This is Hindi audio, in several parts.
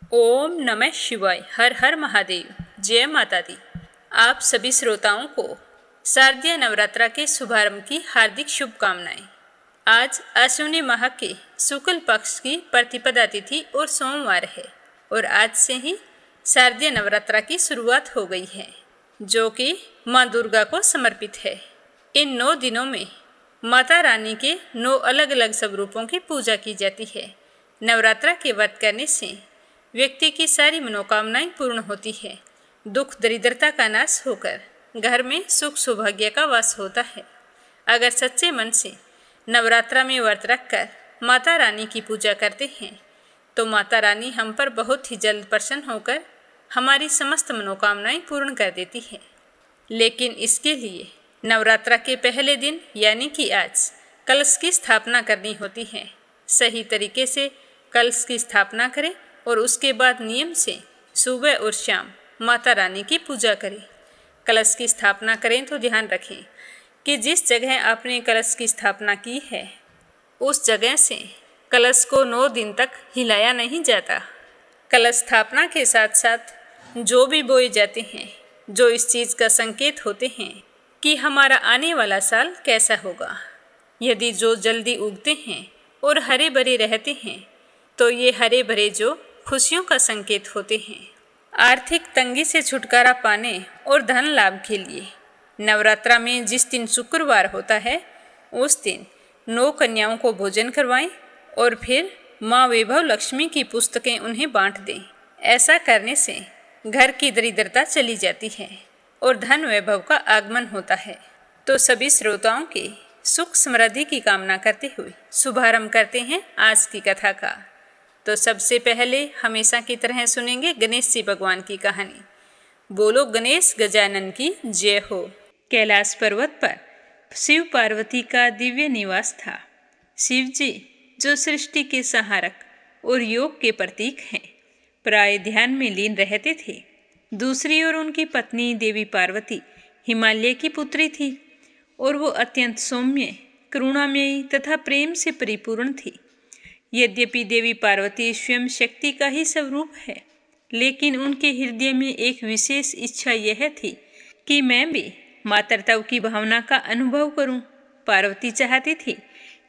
ओम नमः शिवाय। हर हर महादेव। जय माता दी। आप सभी श्रोताओं को शारदीय नवरात्रा के शुभारंभ की हार्दिक शुभकामनाएं। आज आश्विनी माह के शुक्ल पक्ष की प्रतिपदा तिथि और सोमवार है और आज से ही शारदीय नवरात्रा की शुरुआत हो गई है, जो कि माँ दुर्गा को समर्पित है। इन 9 दिनों में माता रानी के 9 अलग अलग स्वरूपों की पूजा की जाती है। नवरात्रा के व्रत करने से व्यक्ति की सारी मनोकामनाएं पूर्ण होती है। दुख दरिद्रता का नाश होकर घर में सुख सौभाग्य का वास होता है। अगर सच्चे मन से नवरात्रा में व्रत रखकर माता रानी की पूजा करते हैं तो माता रानी हम पर बहुत ही जल्द प्रसन्न होकर हमारी समस्त मनोकामनाएं पूर्ण कर देती है। लेकिन इसके लिए नवरात्रा के पहले दिन यानी कि आज कलश की स्थापना करनी होती है। सही तरीके से कलश की स्थापना करें और उसके बाद नियम से सुबह और शाम माता रानी की पूजा करें। कलश की स्थापना करें तो ध्यान रखें कि जिस जगह आपने कलश की स्थापना की है उस जगह से कलश को 9 दिन तक हिलाया नहीं जाता। कलश स्थापना के साथ साथ जो भी बोए जाते हैं, जो इस चीज़ का संकेत होते हैं कि हमारा आने वाला साल कैसा होगा। यदि जो जल्दी उगते हैं और हरे भरे रहते हैं तो ये हरे भरे जो खुशियों का संकेत होते हैं। आर्थिक तंगी से छुटकारा पाने और धन लाभ के लिए नवरात्रा में जिस दिन शुक्रवार होता है उस दिन 9 कन्याओं को भोजन करवाएं और फिर माँ वैभव लक्ष्मी की पुस्तकें उन्हें बांट दें। ऐसा करने से घर की दरिद्रता चली जाती है और धन वैभव का आगमन होता है। तो सभी श्रोताओं के सुख समृद्धि की कामना करते हुए शुभारंभ करते हैं आज की कथा का। तो सबसे पहले हमेशा की तरह सुनेंगे गणेश जी भगवान की कहानी। बोलो गणेश गजानन की जय हो। कैलाश पर्वत पर शिव पार्वती का दिव्य निवास था। शिव जी जो सृष्टि के संहारक और योग के प्रतीक हैं, प्राय ध्यान में लीन रहते थे। दूसरी ओर उनकी पत्नी देवी पार्वती हिमालय की पुत्री थी और वो अत्यंत सौम्य, करुणामयी तथा प्रेम से परिपूर्ण थी। यद्यपि देवी पार्वती स्वयं शक्ति का ही स्वरूप है, लेकिन उनके हृदय में एक विशेष इच्छा यह थी कि मैं भी मातृत्व की भावना का अनुभव करूं। पार्वती चाहती थी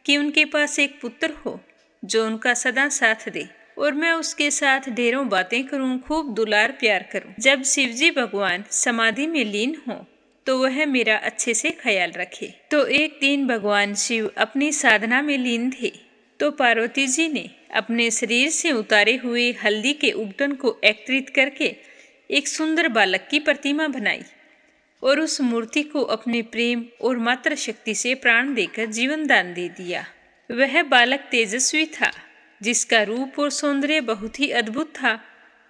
कि उनके पास एक पुत्र हो जो उनका सदा साथ दे और मैं उसके साथ ढेरों बातें करूं, खूब दुलार प्यार करूं। जब शिवजी भगवान समाधि में लीन हो तो वह मेरा अच्छे से ख्याल रखे। तो एक दिन भगवान शिव अपनी साधना में लीन थे तो पार्वती जी ने अपने शरीर से उतारे हुए हल्दी के उबटन को एकत्रित करके एक सुंदर बालक की प्रतिमा बनाई और उस मूर्ति को अपने प्रेम और मातृ शक्ति से प्राण देकर जीवन दान दे दिया। वह बालक तेजस्वी था, जिसका रूप और सौंदर्य बहुत ही अद्भुत था।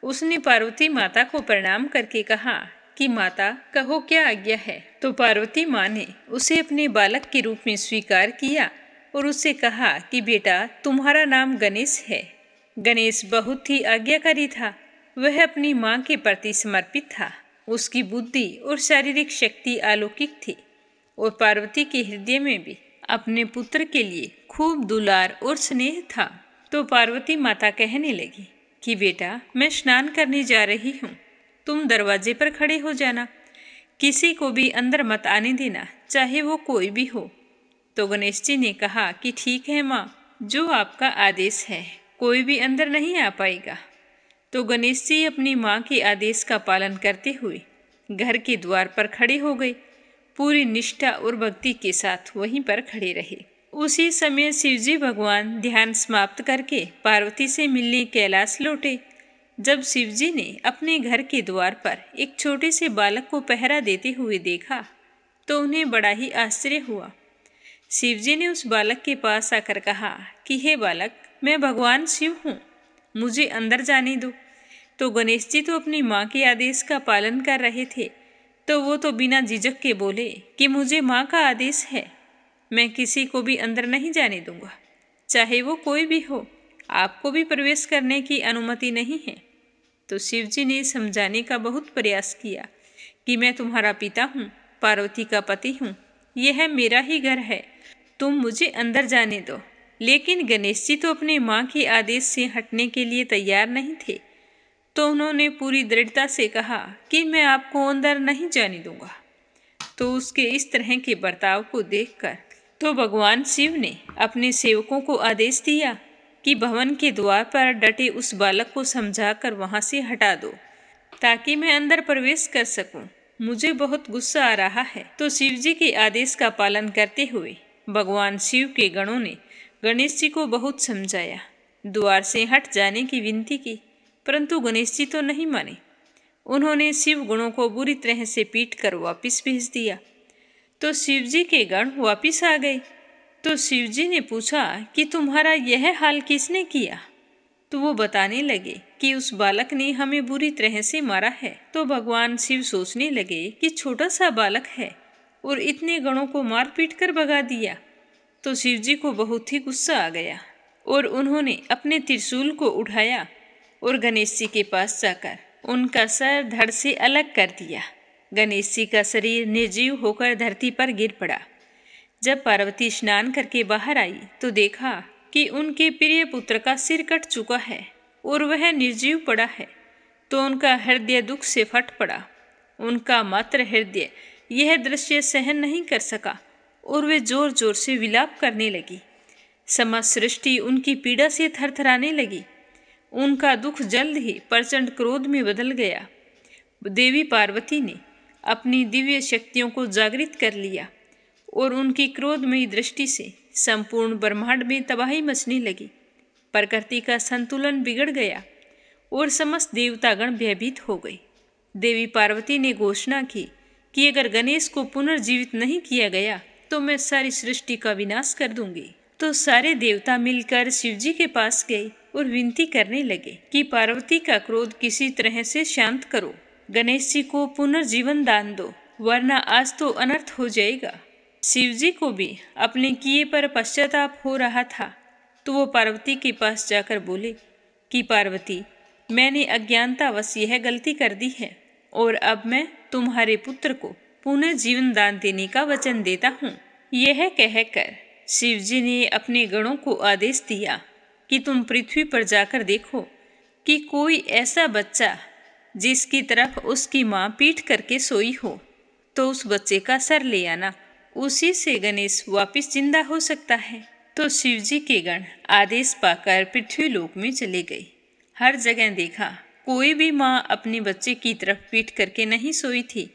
उसने पार्वती माता को प्रणाम करके कहा कि माता कहो क्या आज्ञा है। तो पार्वती माँ ने उसे अपने बालक के रूप में स्वीकार किया और उससे कहा कि बेटा तुम्हारा नाम गणेश है। गणेश बहुत ही आज्ञाकारी था। वह अपनी माँ के प्रति समर्पित था। उसकी बुद्धि और शारीरिक शक्ति अलौकिक थी और पार्वती के हृदय में भी अपने पुत्र के लिए खूब दुलार और स्नेह था। तो पार्वती माता कहने लगी कि बेटा मैं स्नान करने जा रही हूँ, तुम दरवाजे पर खड़े हो जाना, किसी को भी अंदर मत आने देना, चाहे वो कोई भी हो। तो गणेश जी ने कहा कि ठीक है माँ, जो आपका आदेश है, कोई भी अंदर नहीं आ पाएगा। तो गणेश जी अपनी माँ के आदेश का पालन करते हुए घर के द्वार पर खड़े हो गए। पूरी निष्ठा और भक्ति के साथ वहीं पर खड़े रहे। उसी समय शिवजी भगवान ध्यान समाप्त करके पार्वती से मिलने कैलाश लौटे। जब शिवजी ने अपने घर के द्वार पर एक छोटे से बालक को पहरा देते हुए देखा तो उन्हें बड़ा ही आश्चर्य हुआ। शिवजी ने उस बालक के पास आकर कहा कि हे बालक, मैं भगवान शिव हूँ, मुझे अंदर जाने दो। तो गणेश जी तो अपनी माँ के आदेश का पालन कर रहे थे, तो वो तो बिना झिझक के बोले कि मुझे माँ का आदेश है, मैं किसी को भी अंदर नहीं जाने दूंगा, चाहे वो कोई भी हो, आपको भी प्रवेश करने की अनुमति नहीं है। तो शिवजी ने समझाने का बहुत प्रयास किया कि मैं तुम्हारा पिता हूँ, पार्वती का पति हूँ, यह मेरा ही घर है, तुम मुझे अंदर जाने दो। लेकिन गणेश जी तो अपने माँ के आदेश से हटने के लिए तैयार नहीं थे। तो उन्होंने पूरी दृढ़ता से कहा कि मैं आपको अंदर नहीं जाने दूंगा। तो उसके इस तरह के बर्ताव को देखकर तो भगवान शिव ने अपने सेवकों को आदेश दिया कि भवन के द्वार पर डटे उस बालक को समझाकर वहां से हटा दो, ताकि मैं अंदर प्रवेश कर सकूं। मुझे बहुत गुस्सा आ रहा है। तो शिव जी के आदेश का पालन करते हुए भगवान शिव के गणों ने गणेश जी को बहुत समझाया, द्वार से हट जाने की विनती की, परंतु गणेश जी तो नहीं माने। उन्होंने शिव गणों को बुरी तरह से पीट कर वापिस भेज दिया। तो शिव जी के गण वापिस आ गए। तो शिव जी ने पूछा कि तुम्हारा यह हाल किसने किया? तो वो बताने लगे कि उस बालक ने हमें बुरी तरह से मारा है। तो भगवान शिव सोचने लगे कि छोटा सा बालक है और इतने गणों को मार पीट कर भगा दिया। तो शिव जी को बहुत ही गुस्सा आ गया और उन्होंने अपने त्रिशूल को उठाया और गणेश जी के पास जाकर उनका सर धड़ से अलग कर दिया। गणेश जी का शरीर निर्जीव होकर धरती पर गिर पड़ा। जब पार्वती स्नान करके बाहर आई तो देखा कि उनके प्रिय पुत्र का सिर कट चुका है और वह निर्जीव पड़ा है। तो उनका हृदय दुख से फट पड़ा। उनका मात्र हृदय यह दृश्य सहन नहीं कर सका और वे जोर जोर से विलाप करने लगी। समस्त सृष्टि उनकी पीड़ा से थरथराने लगी। उनका दुख जल्द ही प्रचंड क्रोध में बदल गया। देवी पार्वती ने अपनी दिव्य शक्तियों को जागृत कर लिया और उनकी क्रोधमयी दृष्टि से संपूर्ण ब्रह्मांड में तबाही मचने लगी। प्रकृति का संतुलन बिगड़ गया और समस्त देवतागण भयभीत हो गए। देवी पार्वती ने घोषणा की कि अगर गणेश को पुनर्जीवित नहीं किया गया तो मैं सारी सृष्टि का विनाश कर दूंगी। तो सारे देवता मिलकर शिवजी के पास गए और विनती करने लगे कि पार्वती का क्रोध किसी तरह से शांत करो, गणेश जी को पुनर्जीवन दान दो, वरना आज तो अनर्थ हो जाएगा। शिवजी को भी अपने किए पर पश्चाताप हो रहा था। तो वो पार्वती के पास जाकर बोले कि पार्वती, मैंने अज्ञानतावश यह गलती कर दी है और अब मैं तुम्हारे पुत्र को पुनर्जीवन दान देने का वचन देता हूँ। यह कहकर शिवजी ने अपने गणों को आदेश दिया कि तुम पृथ्वी पर जाकर देखो कि कोई ऐसा बच्चा जिसकी तरफ उसकी माँ पीठ करके सोई हो, तो उस बच्चे का सर ले आना, उसी से गणेश वापिस जिंदा हो सकता है। तो शिवजी के गण आदेश पाकर पृथ्वी लोक में चले गए। हर जगह देखा, कोई भी माँ अपने बच्चे की तरफ पीठ करके नहीं सोई थी।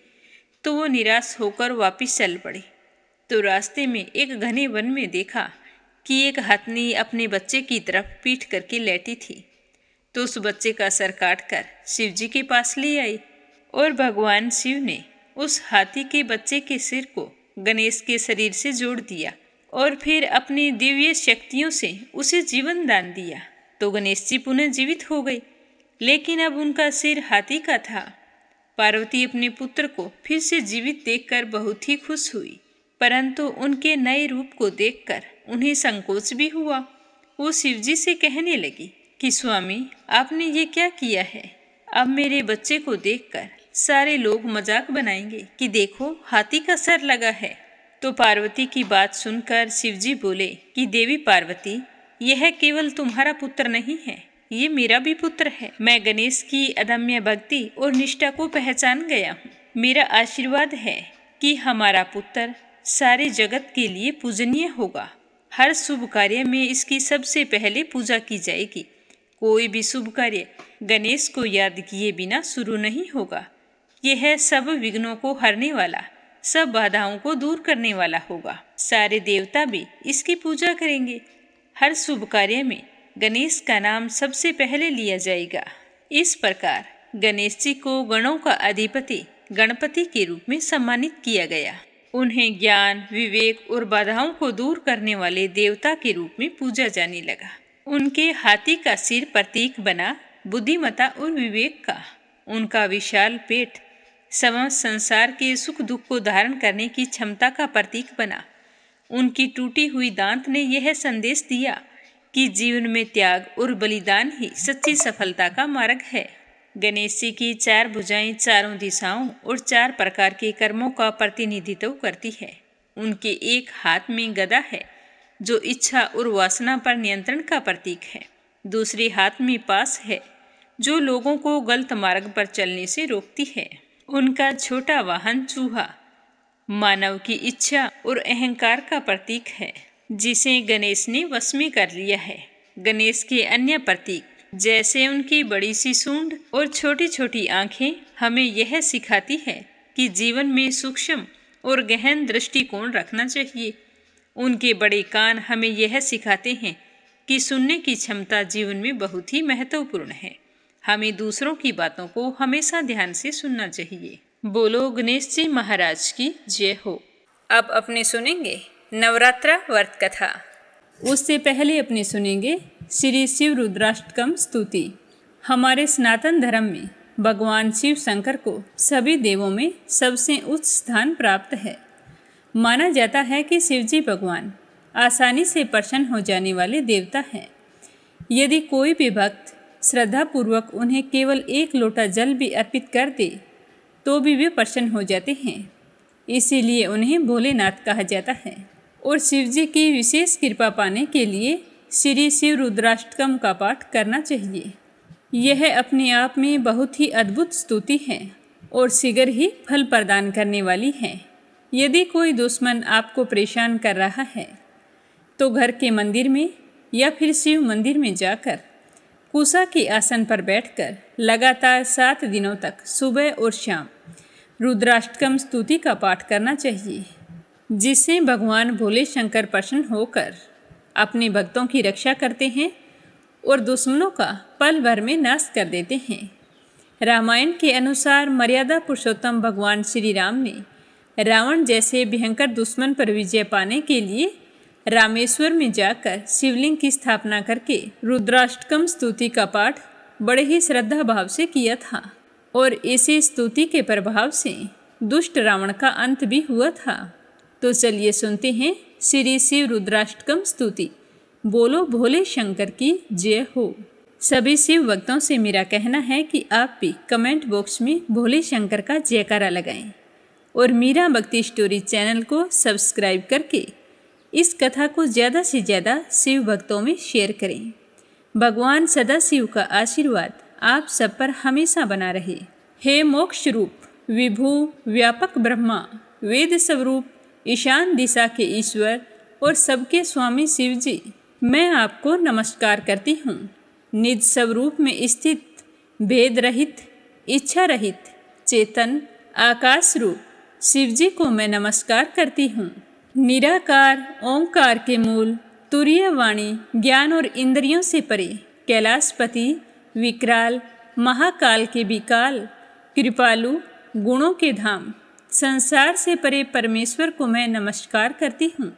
तो वो निराश होकर वापिस चल पड़े। तो रास्ते में एक घने वन में देखा कि एक हथनी अपने बच्चे की तरफ पीठ करके लेटी थी। तो उस बच्चे का सर काटकर शिवजी के पास ले आई और भगवान शिव ने उस हाथी के बच्चे के सिर को गणेश के शरीर से जोड़ दिया और फिर अपनी दिव्य शक्तियों से उसे जीवन दान दिया। तो गणेश जी पुनः जीवित हो गए, लेकिन अब उनका सिर हाथी का था। पार्वती अपने पुत्र को फिर से जीवित देखकर बहुत ही खुश हुई, परंतु उनके नए रूप को देखकर उन्हें संकोच भी हुआ। वो शिवजी से कहने लगी कि स्वामी, आपने ये क्या किया है? अब मेरे बच्चे को देखकर सारे लोग मजाक बनाएंगे कि देखो, हाथी का सर लगा है। तो पार्वती की बात सुनकर शिवजी बोले कि देवी पार्वती, यह केवल तुम्हारा पुत्र नहीं है, ये मेरा भी पुत्र है। मैं गणेश की अदम्य भक्ति और निष्ठा को पहचान गया हूँ। मेरा आशीर्वाद है कि हमारा पुत्र सारे जगत के लिए पूजनीय होगा। हर शुभ कार्य में इसकी सबसे पहले पूजा की जाएगी। कोई भी शुभ कार्य गणेश को याद किए बिना शुरू नहीं होगा। यह सब विघ्नों को हरने वाला, सब बाधाओं को दूर करने वाला होगा। सारे देवता भी इसकी पूजा करेंगे। हर शुभ कार्य में गणेश का नाम सबसे पहले लिया जाएगा। इस प्रकार गणेश जी को गणों का अधिपति गणपति के रूप में सम्मानित किया गया। उन्हें ज्ञान, विवेक और बाधाओं को दूर करने वाले देवता के रूप में पूजा जाने लगा। उनके हाथी का सिर प्रतीक बना बुद्धिमत्ता और विवेक का। उनका विशाल पेट समस्त संसार के सुख दुख को धारण करने की क्षमता का प्रतीक बना। उनकी टूटी हुई दांत ने यह संदेश दिया कि जीवन में त्याग और बलिदान ही सच्ची सफलता का मार्ग है। गणेश जी की 4 भुजाएं चारों दिशाओं और 4 प्रकार के कर्मों का प्रतिनिधित्व करती है। उनके एक हाथ में गदा है जो इच्छा और वासना पर नियंत्रण का प्रतीक है। दूसरे हाथ में पास है जो लोगों को गलत मार्ग पर चलने से रोकती है। उनका छोटा वाहन चूहा मानव की इच्छा और अहंकार का प्रतीक है, जिसे गणेश ने वश में कर लिया है। गणेश के अन्य प्रतीक जैसे उनकी बड़ी सी सूंड और छोटी छोटी आंखें हमें यह सिखाती है कि जीवन में सूक्ष्म और गहन दृष्टिकोण रखना चाहिए। उनके बड़े कान हमें यह सिखाते हैं कि सुनने की क्षमता जीवन में बहुत ही महत्वपूर्ण है। हमें दूसरों की बातों को हमेशा ध्यान से सुनना चाहिए। बोलो गणेश जी महाराज की जय हो। अब अपने सुनेंगे नवरात्रा व्रत कथा। उससे पहले अपने सुनेंगे श्री शिव रुद्राष्टकम स्तुति। हमारे सनातन धर्म में भगवान शिव शंकर को सभी देवों में सबसे उच्च स्थान प्राप्त है। माना जाता है कि शिवजी भगवान आसानी से प्रसन्न हो जाने वाले देवता हैं। यदि कोई भी भक्त श्रद्धापूर्वक उन्हें केवल एक लोटा जल भी अर्पित कर दे तो भी वे प्रसन्न हो जाते हैं। इसीलिए उन्हें भोलेनाथ कहा जाता है। और शिवजी की विशेष कृपा पाने के लिए श्री शिव रुद्राष्टकम का पाठ करना चाहिए। यह अपने आप में बहुत ही अद्भुत स्तुति है और शीघ्र ही फल प्रदान करने वाली है। यदि कोई दुश्मन आपको परेशान कर रहा है तो घर के मंदिर में या फिर शिव मंदिर में जाकर कुशा के आसन पर बैठकर लगातार 7 दिनों तक सुबह और शाम रुद्राष्टकम स्तुति का पाठ करना चाहिए, जिससे भगवान भोले शंकर प्रसन्न होकर अपने भक्तों की रक्षा करते हैं और दुश्मनों का पल भर में नाश कर देते हैं। रामायण के अनुसार मर्यादा पुरुषोत्तम भगवान श्री राम ने रावण जैसे भयंकर दुश्मन पर विजय पाने के लिए रामेश्वर में जाकर शिवलिंग की स्थापना करके रुद्राष्टकम स्तुति का पाठ बड़े ही श्रद्धा भाव से किया था और इसी स्तुति के प्रभाव से दुष्ट रावण का अंत भी हुआ था। तो चलिए सुनते हैं श्री शिव रुद्राष्टकम स्तुति। बोलो भोले शंकर की जय हो। सभी शिव भक्तों से मेरा कहना है कि आप भी कमेंट बॉक्स में भोले शंकर का जयकारा लगाएं और मीरा भक्ति स्टोरी चैनल को सब्सक्राइब करके इस कथा को ज़्यादा से ज़्यादा शिव भक्तों में शेयर करें। भगवान सदा शिव का आशीर्वाद आप सब पर हमेशा बना रहे। हे मोक्ष रूप विभु व्यापक ब्रह्मा वेद स्वरूप ईशान दिशा के ईश्वर और सबके स्वामी शिव जी, मैं आपको नमस्कार करती हूँ। निज स्वरूप में स्थित भेद रहित इच्छा रहित चेतन आकाश रूप शिव जी को मैं नमस्कार करती हूँ। निराकार ओंकार के मूल तुरीय वाणी ज्ञान और इंद्रियों से परे कैलाशपति विकराल महाकाल के विकाल कृपालु गुणों के धाम संसार से परे परमेश्वर को मैं नमस्कार करती हूँ,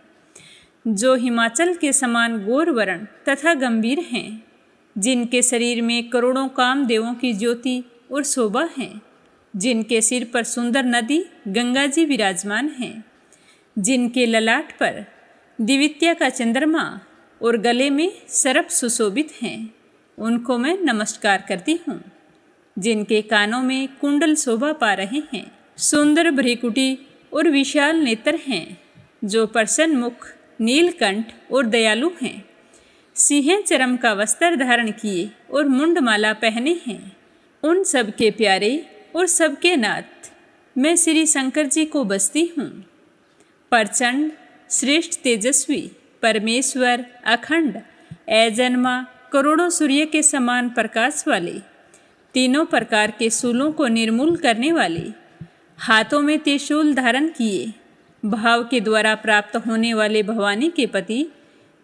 जो हिमाचल के समान गौर वर्ण तथा गंभीर हैं, जिनके शरीर में करोड़ों कामदेवों की ज्योति और शोभा है, जिनके सिर पर सुंदर नदी गंगा जी विराजमान हैं, जिनके ललाट पर दिवित्या का चंद्रमा और गले में सर्प सुशोभित हैं, उनको मैं नमस्कार करती हूँ। जिनके कानों में कुंडल शोभा पा रहे हैं, सुंदर भ्रिकुटी और विशाल नेत्र हैं, जो प्रसन्न मुख नीलकंठ और दयालु हैं, सिंह चरम का वस्त्र धारण किए और मुंडमाला पहने हैं, उन सबके प्यारे और सबके नाथ मैं श्री शंकर जी को बसती हूँ। प्रचंड श्रेष्ठ तेजस्वी परमेश्वर अखंड अजन्मा करोड़ों सूर्य के समान प्रकाश वाले तीनों प्रकार के शूलों को निर्मूल करने वाले हाथों में त्रिशूल धारण किए भाव के द्वारा प्राप्त होने वाले भवानी के पति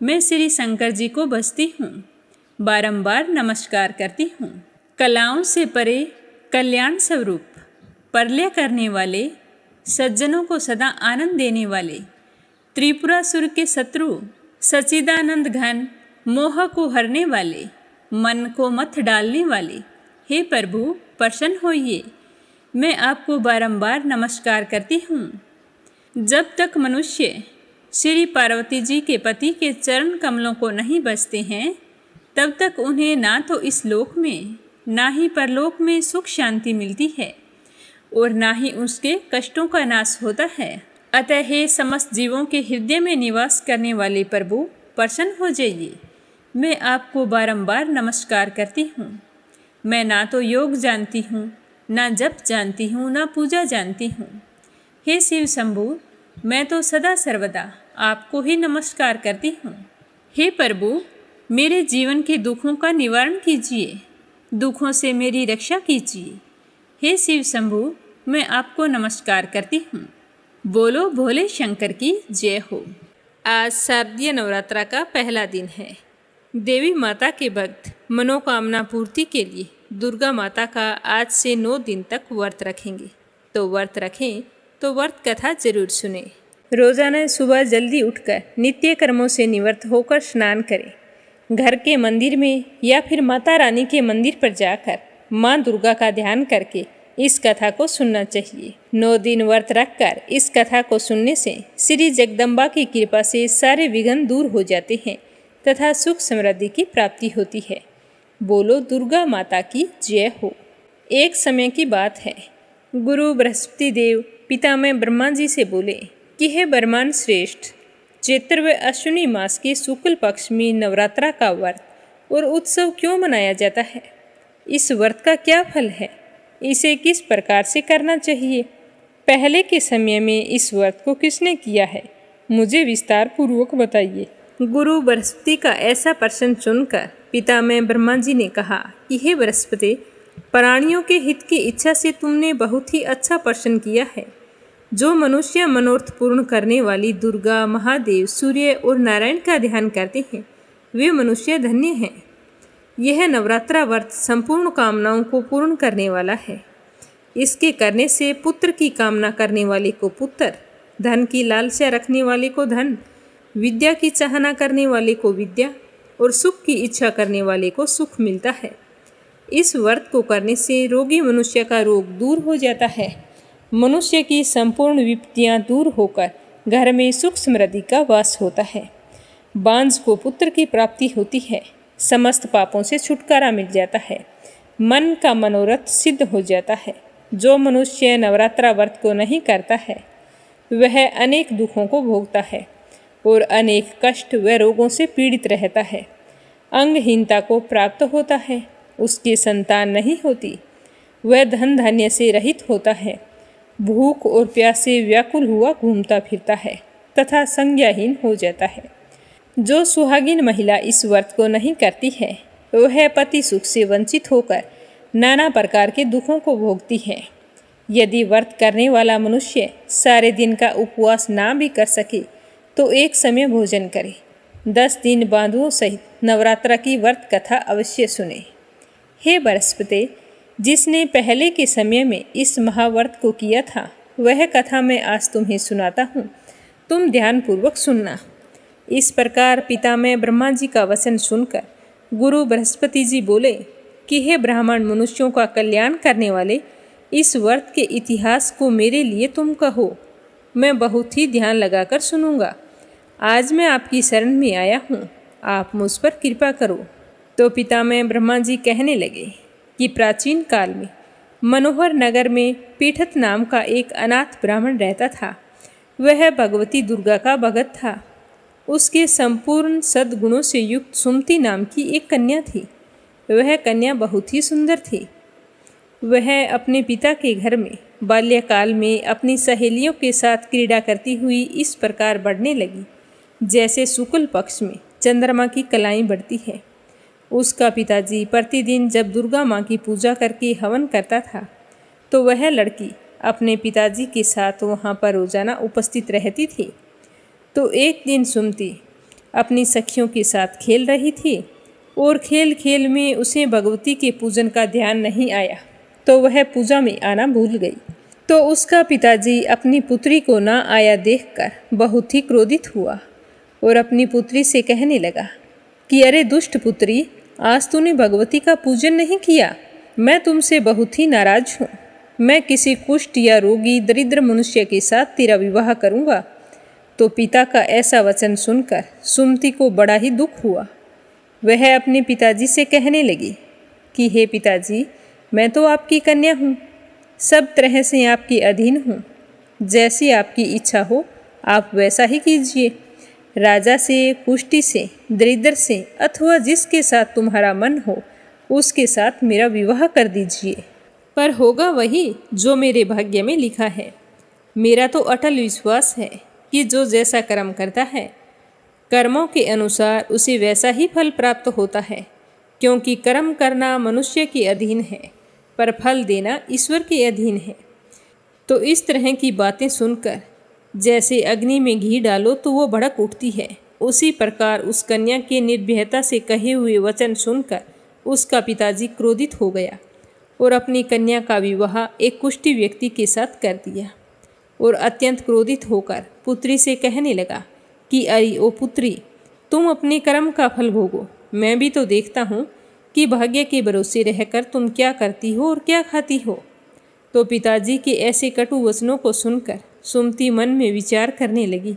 मैं श्री शंकर जी को बसती हूँ, बारंबार नमस्कार करती हूँ। कलाओं से परे कल्याण स्वरूप प्रलय करने वाले सज्जनों को सदा आनंद देने वाले त्रिपुरासुर के शत्रु सच्चिदानंद घन मोह को हरने वाले मन को मत डालने वाले हे प्रभु प्रसन्न होइए, मैं आपको बारंबार नमस्कार करती हूँ। जब तक मनुष्य श्री पार्वती जी के पति के चरण कमलों को नहीं बसते हैं, तब तक उन्हें ना तो इस लोक में ना ही परलोक में सुख शांति मिलती है और ना ही उसके कष्टों का नाश होता है। अतः हे समस्त जीवों के हृदय में निवास करने वाले प्रभु प्रसन्न हो जाइए, मैं आपको बारंबार नमस्कार करती हूँ। मैं ना तो योग जानती हूँ, ना जप जानती हूँ, ना पूजा जानती हूँ। हे शिव शंभु, मैं तो सदा सर्वदा आपको ही नमस्कार करती हूँ। हे प्रभु, मेरे जीवन के दुखों का निवारण कीजिए, दुखों से मेरी रक्षा कीजिए। हे शिव शंभु, मैं आपको नमस्कार करती हूँ। बोलो भोले शंकर की जय हो। आज शारदीय नवरात्रा का पहला दिन है। देवी माता के भक्त मनोकामना पूर्ति के लिए दुर्गा माता का आज से 9 दिन तक व्रत रखेंगे। तो व्रत रखें तो व्रत कथा जरूर सुने। रोजाना सुबह जल्दी उठकर नित्य कर्मों से निवृत्त होकर स्नान करें। घर के मंदिर में या फिर माता रानी के मंदिर पर जाकर माँ दुर्गा का ध्यान करके इस कथा को सुनना चाहिए। 9 दिन व्रत रखकर इस कथा को सुनने से श्री जगदम्बा की कृपा से सारे विघ्न दूर हो जाते हैं तथा सुख समृद्धि की प्राप्ति होती है। बोलो दुर्गा माता की जय हो। एक समय की बात है, गुरु बृहस्पति देव पितामह ब्रह्मा जी से बोले कि हे ब्रह्मांड श्रेष्ठ, चैत्र व अश्विनी मास के शुक्ल पक्ष में नवरात्रा का व्रत और उत्सव क्यों मनाया जाता है? इस व्रत का क्या फल है? इसे किस प्रकार से करना चाहिए? पहले के समय में इस व्रत को किसने किया है? मुझे विस्तार पूर्वक बताइए। गुरु बृहस्पति का ऐसा प्रश्न सुनकर पितामह ब्रह्मा जी ने कहा कि हे बृहस्पति, प्राणियों के हित की इच्छा से तुमने बहुत ही अच्छा प्रश्न किया है। जो मनुष्य मनोरथ पूर्ण करने वाली दुर्गा, महादेव, सूर्य और नारायण का ध्यान करते हैं वे मनुष्य धन्य हैं। यह नवरात्रा व्रत संपूर्ण कामनाओं को पूर्ण करने वाला है। इसके करने से पुत्र की कामना करने वाले को पुत्र, धन की लालसा रखने वाले को धन, विद्या की चाहना करने वाले को विद्या और सुख की इच्छा करने वाले को सुख मिलता है। इस व्रत को करने से रोगी मनुष्य का रोग दूर हो जाता है। मनुष्य की संपूर्ण विपत्तियां दूर होकर घर में सुख समृद्धि का वास होता है। बांझ को पुत्र की प्राप्ति होती है। समस्त पापों से छुटकारा मिल जाता है। मन का मनोरथ सिद्ध हो जाता है। जो मनुष्य नवरात्रा व्रत को नहीं करता है वह अनेक दुखों को भोगता है और अनेक कष्ट व रोगों से पीड़ित रहता है। अंगहीनता को प्राप्त होता है, उसकी संतान नहीं होती, वह धन धान्य से रहित होता है, भूख और प्यास से व्याकुल हुआ घूमता फिरता है तथा संज्ञाहीन हो जाता है। जो सुहागिन महिला इस व्रत को नहीं करती है वह पति सुख से वंचित होकर नाना प्रकार के दुखों को भोगती है। यदि व्रत करने वाला मनुष्य सारे दिन का उपवास ना भी कर सके तो एक समय भोजन करे। 10 दिन बांधुओं सहित नवरात्रा की व्रत कथा अवश्य सुने। हे बृहस्पति, जिसने पहले के समय में इस महाव्रत को किया था वह कथा मैं आज तुम्हें सुनाता हूँ, तुम ध्यानपूर्वक सुनना। इस प्रकार पितामह ब्रह्मा जी का वचन सुनकर गुरु बृहस्पति जी बोले कि हे ब्राह्मण मनुष्यों का कल्याण करने वाले, इस व्रत के इतिहास को मेरे लिए तुम कहो, मैं बहुत ही ध्यान लगाकर सुनूंगा। आज मैं आपकी शरण में आया हूँ, आप मुझ पर कृपा करो। तो पितामह ब्रह्मा जी कहने लगे कि प्राचीन काल में मनोहर नगर में पीठत नाम का एक अनाथ ब्राह्मण रहता था। वह भगवती दुर्गा का भगत था। उसके संपूर्ण सद्गुणों से युक्त सुमति नाम की एक कन्या थी। वह कन्या बहुत ही सुंदर थी। वह अपने पिता के घर में बाल्यकाल में अपनी सहेलियों के साथ क्रीड़ा करती हुई इस प्रकार बढ़ने लगी जैसे शुक्ल पक्ष में चंद्रमा की कलाई बढ़ती है। उसका पिताजी प्रतिदिन जब दुर्गा माँ की पूजा करके हवन करता था तो वह लड़की अपने पिताजी के साथ वहाँ पर रोजाना उपस्थित रहती थी। तो एक दिन सुमति अपनी सखियों के साथ खेल रही थी और खेल खेल में उसे भगवती के पूजन का ध्यान नहीं आया तो वह पूजा में आना भूल गई। तो उसका पिताजी अपनी पुत्री को ना आया देखकर बहुत ही क्रोधित हुआ और अपनी पुत्री से कहने लगा कि अरे दुष्ट पुत्री, आज तूने भगवती का पूजन नहीं किया, मैं तुमसे बहुत ही नाराज हूँ। मैं किसी कुष्ठ या रोगी दरिद्र मनुष्य के साथ तेरा विवाह करूँगा। तो पिता का ऐसा वचन सुनकर सुमति को बड़ा ही दुख हुआ। वह अपने पिताजी से कहने लगी कि हे पिताजी, मैं तो आपकी कन्या हूँ, सब तरह से आपके अधीन हूँ। जैसी आपकी इच्छा हो आप वैसा ही कीजिए। राजा से, कुष्ठी से, दरिद्र से अथवा जिसके साथ तुम्हारा मन हो उसके साथ मेरा विवाह कर दीजिए। पर होगा वही जो मेरे भाग्य में लिखा है। मेरा तो अटल विश्वास है कि जो जैसा कर्म करता है, कर्मों के अनुसार उसे वैसा ही फल प्राप्त होता है, क्योंकि कर्म करना मनुष्य के अधीन है, पर फल देना ईश्वर के अधीन है। तो इस तरह की बातें सुनकर जैसे अग्नि में घी डालो तो वो भड़क उठती है, उसी प्रकार उस कन्या के निर्भयता से कहे हुए वचन सुनकर उसका पिताजी क्रोधित हो गया और अपनी कन्या का विवाह एक कुष्ठी व्यक्ति के साथ कर दिया और अत्यंत क्रोधित होकर पुत्री से कहने लगा कि अरे ओ पुत्री, तुम अपने कर्म का फल भोगो। मैं भी तो देखता हूँ कि भाग्य के भरोसे रहकर तुम क्या करती हो और क्या खाती हो। तो पिताजी के ऐसे कटु वचनों को सुनकर सुमति मन में विचार करने लगी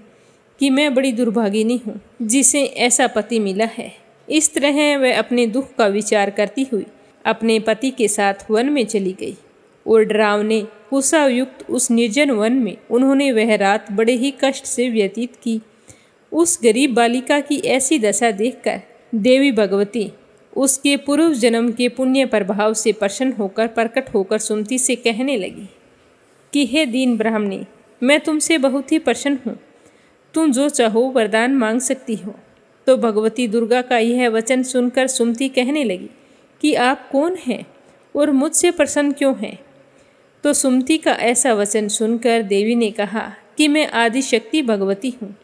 कि मैं बड़ी दुर्भागिनी हूँ जिसे ऐसा पति मिला है। इस तरह वह अपने दुख का विचार करती हुई अपने पति के साथ वन में चली गई और डरावने कुशायुक्त उस निर्जन वन में उन्होंने वह रात बड़े ही कष्ट से व्यतीत की। उस गरीब बालिका की ऐसी दशा देखकर देवी भगवती उसके पूर्व जन्म के पुण्य प्रभाव से प्रसन्न होकर प्रकट होकर सुमति से कहने लगी कि हे दीन ब्राह्मणी, मैं तुमसे बहुत ही प्रसन्न हूँ। तुम जो चाहो वरदान मांग सकती हो। तो भगवती दुर्गा का यह वचन सुनकर सुमति कहने लगी कि आप कौन हैं और मुझसे प्रसन्न क्यों हैं। तो सुमति का ऐसा वचन सुनकर देवी ने कहा कि मैं आदि शक्ति भगवती हूँ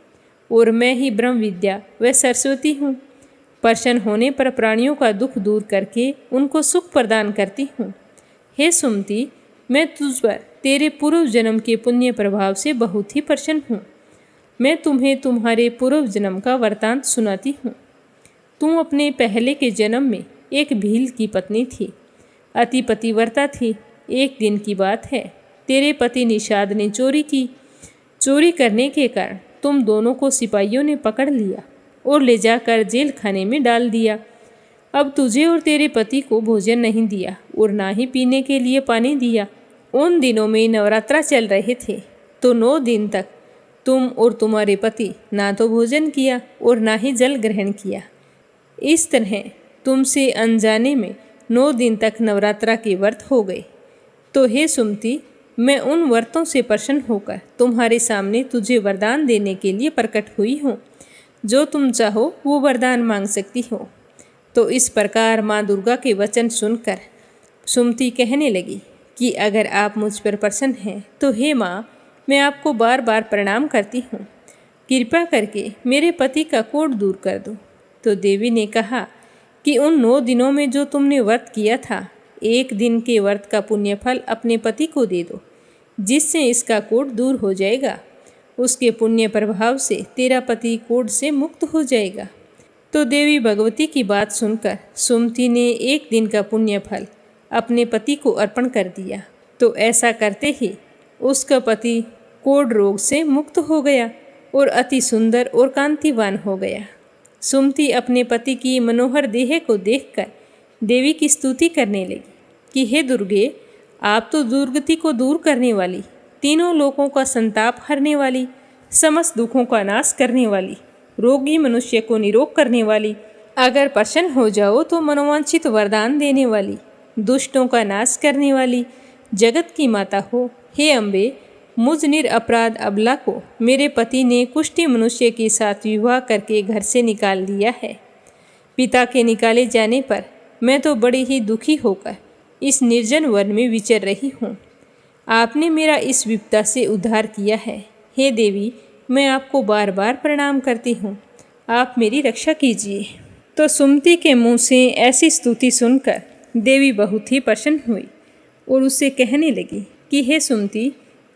और मैं ही ब्रह्म विद्या व सरस्वती हूँ। प्रसन्न होने पर प्राणियों का दुख दूर करके उनको सुख प्रदान करती हूँ। हे सुमति, मैं तुझ पर तेरे पूर्व जन्म के पुण्य प्रभाव से बहुत ही प्रसन्न हूँ। मैं तुम्हें तुम्हारे पूर्व जन्म का वृतांत सुनाती हूँ। तुम अपने पहले के जन्म में एक भील की पत्नी थी, अति पतिव्रता थी। एक दिन की बात है, तेरे पति निषाद ने चोरी की। चोरी करने के कारण तुम दोनों को सिपाहियों ने पकड़ लिया और ले जाकर जेल खाने में डाल दिया। अब तुझे और तेरे पति को भोजन नहीं दिया और ना ही पीने के लिए पानी दिया। उन दिनों में नवरात्रा चल रहे थे, तो 9 दिन तक तुम और तुम्हारे पति ना तो भोजन किया और ना ही जल ग्रहण किया। इस तरह तुमसे अनजाने में 9 दिन तक नवरात्रा के व्रत हो गए। तो हे सुमति, मैं उन व्रतों से प्रसन्न होकर तुम्हारे सामने तुझे वरदान देने के लिए प्रकट हुई हूँ। जो तुम चाहो वो वरदान मांग सकती हो। तो इस प्रकार माँ दुर्गा के वचन सुनकर सुमति कहने लगी कि अगर आप मुझ पर प्रसन्न हैं तो हे माँ, मैं आपको बार बार प्रणाम करती हूँ। कृपा करके मेरे पति का कोढ़ दूर कर दो। तो देवी ने कहा कि उन 9 दिनों में जो तुमने व्रत किया था, 1 दिन के व्रत का पुण्य फल अपने पति को दे दो, जिससे इसका कोढ़ दूर हो जाएगा। उसके पुण्य प्रभाव से तेरा पति कोढ़ से मुक्त हो जाएगा। तो देवी भगवती की बात सुनकर सुमति ने 1 दिन का पुण्य फल अपने पति को अर्पण कर दिया। तो ऐसा करते ही उसका पति कोढ़ रोग से मुक्त हो गया और अति सुंदर और कांतिवान हो गया। सुमति अपने पति की मनोहर देह को देखकर देवी की स्तुति करने लगी कि हे दुर्गे, आप तो दुर्गति को दूर करने वाली, तीनों लोकों का संताप हरने वाली, समस्त दुखों का नाश करने वाली, रोगी मनुष्य को निरोग करने वाली, अगर प्रसन्न हो जाओ तो मनोवांछित वरदान देने वाली, दुष्टों का नाश करने वाली, जगत की माता हो। हे अम्बे, मुझ निरपराध अबला को मेरे पति ने कुष्ठी मनुष्य के साथ विवाह करके घर से निकाल दिया है। पिता के निकाले जाने पर मैं तो बड़ी ही दुखी होकर इस निर्जन वन में विचर रही हूँ। आपने मेरा इस विपदा से उद्धार किया है। हे देवी, मैं आपको बार बार प्रणाम करती हूँ, आप मेरी रक्षा कीजिए। तो सुमति के मुँह से ऐसी स्तुति सुनकर देवी बहुत ही प्रसन्न हुई और उससे कहने लगी कि हे सुमति,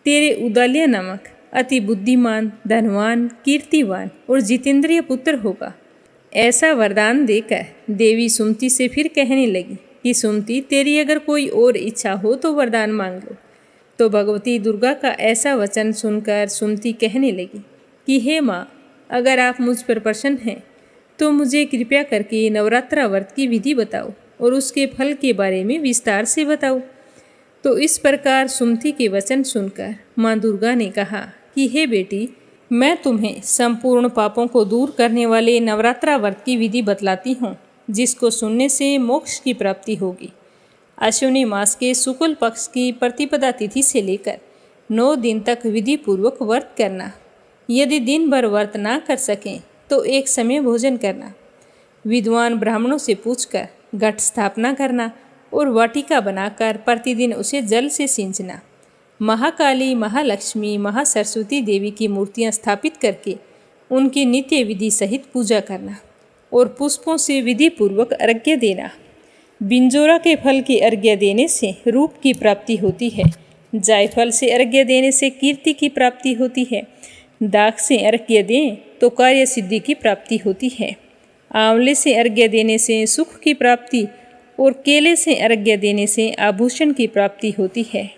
तेरे उदाल्य नामक अति बुद्धिमान, धनवान, कीर्तिवान और जितेंद्रिय पुत्र होगा। ऐसा वरदान देकर देवी सुमति से फिर कहने लगी कि सुमति, तेरी अगर कोई और इच्छा हो तो वरदान मांग लो। तो भगवती दुर्गा का ऐसा वचन सुनकर सुमति कहने लगी कि हे माँ, अगर आप मुझ पर प्रसन्न हैं तो मुझे कृपया करके नवरात्रा व्रत की विधि बताओ और उसके फल के बारे में विस्तार से बताओ। तो इस प्रकार सुमति के वचन सुनकर माँ दुर्गा ने कहा कि हे बेटी, मैं तुम्हें संपूर्ण पापों को दूर करने वाले नवरात्रा व्रत की विधि बतलाती हूँ। जिसको सुनने से मोक्ष की प्राप्ति होगी। अश्विनी मास के शुक्ल पक्ष की प्रतिपदा तिथि से लेकर 9 दिन तक विधि पूर्वक व्रत करना। यदि दिन भर व्रत ना कर सकें तो एक समय भोजन करना। विद्वान ब्राह्मणों से पूछकर घट स्थापना करना और वाटिका बनाकर प्रतिदिन उसे जल से सींचना। महाकाली, महालक्ष्मी, महासरस्वती देवी की मूर्तियां स्थापित करके उनकी नित्य विधि सहित पूजा करना और पुष्पों से विधि पूर्वक अर्घ्य देना। बिंजोरा के फल की अर्घ्य देने से रूप की प्राप्ति होती है। जायफल से अर्घ्य देने से कीर्ति की प्राप्ति होती है। दाख से अर्घ्य दें तो कार्य सिद्धि की प्राप्ति होती है। आंवले से अर्घ्य देने से सुख की प्राप्ति और केले से अर्घ्य देने से आभूषण की प्राप्ति होती है।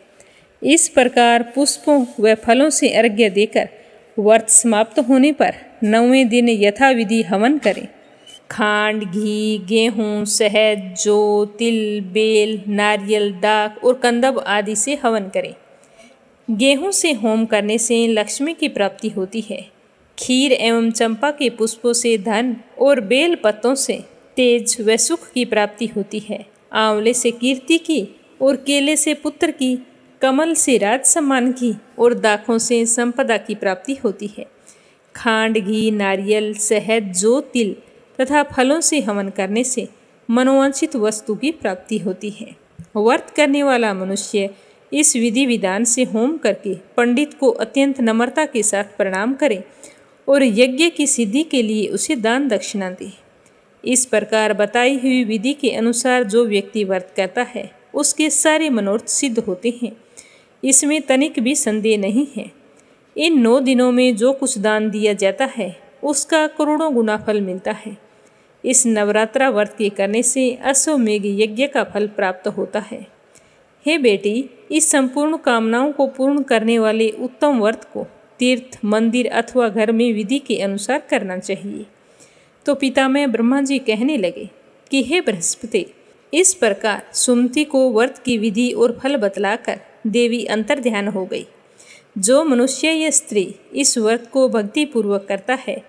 इस प्रकार पुष्पों व फलों से अर्घ्य देकर व्रत समाप्त होने पर 9वें दिन यथाविधि हवन करें। खांड, घी, गेहूँ, शहद, जौ, तिल, बेल, नारियल, दाख और कंदब आदि से हवन करें। गेहूँ से होम करने से लक्ष्मी की प्राप्ति होती है। खीर एवं चंपा के पुष्पों से धन और बेल पत्तों से तेज व सुख की प्राप्ति होती है। आंवले से कीर्ति की और केले से पुत्र की, कमल से राज सम्मान की और दाखों से संपदा की प्राप्ति होती है। खांड, घी, नारियल, शहद, जौ, तिल तथा फलों से हवन करने से मनोवांछित वस्तु की प्राप्ति होती है। व्रत करने वाला मनुष्य इस विधि विधान से होम करके पंडित को अत्यंत नम्रता के साथ प्रणाम करे और यज्ञ की सिद्धि के लिए उसे दान दक्षिणा दे। इस प्रकार बताई हुई विधि के अनुसार जो व्यक्ति व्रत करता है उसके सारे मनोरथ सिद्ध होते हैं। इसमें तनिक भी संदेह नहीं है। इन 9 दिनों में जो कुछ दान दिया जाता है उसका करोड़ों गुना फल मिलता है। इस नवरात्रा व्रत के करने से अश्वमेघ यज्ञ का फल प्राप्त होता है। हे बेटी, इस संपूर्ण कामनाओं को पूर्ण करने वाले उत्तम व्रत को तीर्थ, मंदिर अथवा घर में विधि के अनुसार करना चाहिए। तो पितामह ब्रह्मा जी कहने लगे कि हे बृहस्पति, इस प्रकार सुमति को व्रत की विधि और फल बतलाकर देवी अंतर्ध्यान हो गई। जो मनुष्य या स्त्री इस व्रत को भक्तिपूर्वक करता है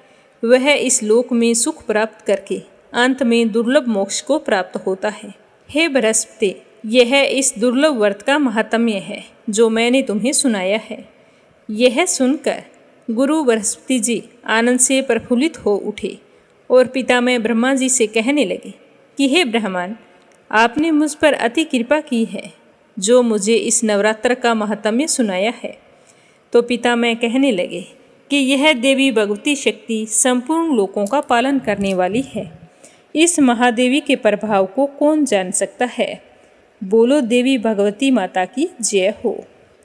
वह इस लोक में सुख प्राप्त करके अंत में दुर्लभ मोक्ष को प्राप्त होता है। हे बृहस्पति, यह इस दुर्लभ व्रत का महात्म्य है जो मैंने तुम्हें सुनाया है। यह सुनकर गुरु बृहस्पति जी आनंद से प्रफुल्लित हो उठे और पितामह ब्रह्मा जी से कहने लगे कि हे ब्राह्मण, आपने मुझ पर अति कृपा की है जो मुझे इस नवरात्र का महात्म्य सुनाया है। तो पितामह कहने लगे कि यह देवी भगवती शक्ति संपूर्ण लोकों का पालन करने वाली है। इस महादेवी के प्रभाव को कौन जान सकता है। बोलो देवी भगवती माता की जय हो।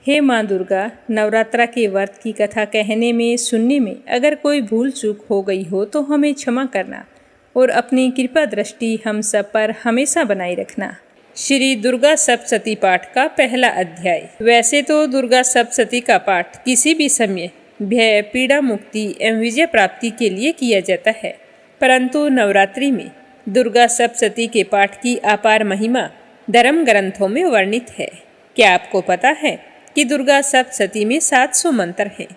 हे माँ दुर्गा, नवरात्रा के व्रत की कथा कहने में, सुनने में अगर कोई भूल चूक हो गई हो तो हमें क्षमा करना और अपनी कृपा दृष्टि हम सब पर हमेशा बनाए रखना। श्री दुर्गा सप्तशती पाठ का पहला अध्याय। वैसे तो दुर्गा सप्तशती का पाठ किसी भी समय भय, पीड़ा मुक्ति एवं विजय प्राप्ति के लिए किया जाता है, परंतु नवरात्रि में दुर्गा सप्तशती के पाठ की अपार महिमा धर्म ग्रंथों में वर्णित है। क्या आपको पता है कि दुर्गा सप्तशती में 700 मंत्र हैं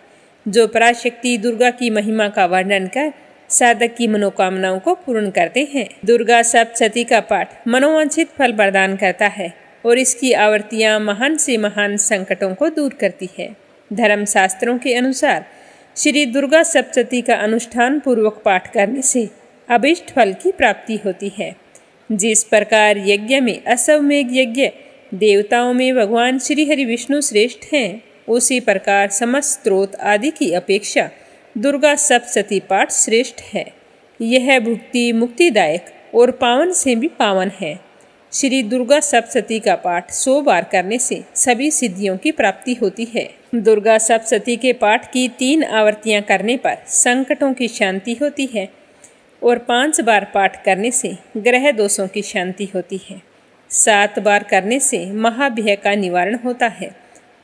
जो पराशक्ति दुर्गा की महिमा का वर्णन कर साधक की मनोकामनाओं को पूर्ण करते हैं। दुर्गा सप्तशती का पाठ मनोवांछित फल प्रदान करता है और इसकी आवृत्तियां महान से महान संकटों को दूर करती है। धर्म शास्त्रों के अनुसार श्री दुर्गा सप्तशती का अनुष्ठान पूर्वक पाठ करने से अभीष्ट फल की प्राप्ति होती है। जिस प्रकार यज्ञ में अश्वमेघ यज्ञ, देवताओं में भगवान श्री हरि विष्णु श्रेष्ठ हैं, उसी प्रकार समस्त स्त्रोत आदि की अपेक्षा दुर्गा सप्तशती पाठ श्रेष्ठ है। यह भुक्ति मुक्तिदायक और पावन से भी पावन है। श्री दुर्गा सप्तशती का पाठ 100 बार करने से सभी सिद्धियों की प्राप्ति होती है। दुर्गा सप्तशती के पाठ की 3 आवृत्तियां करने पर संकटों की शांति होती है और 5 बार पाठ करने से ग्रह दोषों की शांति होती है। 7 बार करने से महाभय का निवारण होता है।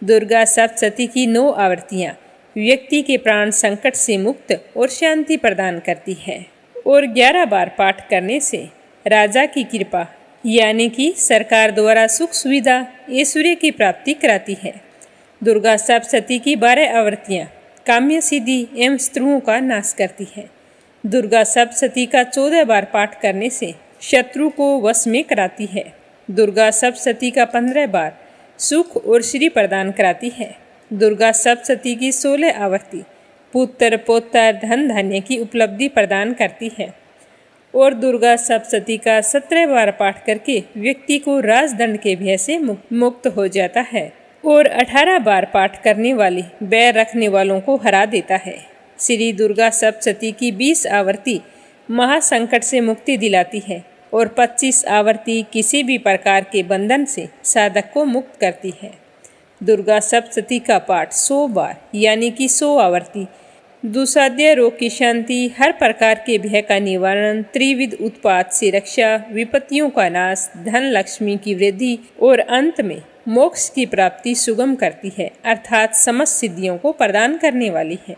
दुर्गा सप्तशती की 9 आवृत्तियां व्यक्ति के प्राण संकट से मुक्त और शांति प्रदान करती है और 11 बार पाठ करने से राजा की कृपा यानी कि सरकार द्वारा सुख सुविधा ऐश्वर्य की प्राप्ति कराती है। दुर्गा सप्तशती की 12 आवृत्तियाँ काम्य सिद्धि एवं शत्रुओं का नाश करती है। दुर्गा सप्तशती का 14 बार पाठ करने से शत्रु को वश में कराती है। दुर्गा सप्तशती का 15 बार सुख और श्री प्रदान कराती है। दुर्गा सप्तशती की 16 आवर्ती पुत्र पौत्र धन धान्य की उपलब्धि प्रदान करती है। और दुर्गा सप्तशती का 17 बार पाठ करके व्यक्ति को राजदंड के भय से मुक्त हो जाता है और 18 बार पाठ करने वाले बैर रखने वालों को हरा देता है। श्री दुर्गा सप्तशती की 20 आवर्ती महासंकट से मुक्ति दिलाती है और 25 आवर्ती किसी भी प्रकार के बंधन से साधक को मुक्त करती है। दुर्गा सप्तशती का पाठ 100 बार यानी कि 100 आवर्ती दुस्साध्य रोग की शांति, हर प्रकार के भय का निवारण, त्रिविध उत्पात से रक्षा, विपत्तियों का नाश, धन लक्ष्मी की वृद्धि और अंत में मोक्ष की प्राप्ति सुगम करती है, अर्थात समस्त सिद्धियों को प्रदान करने वाली है।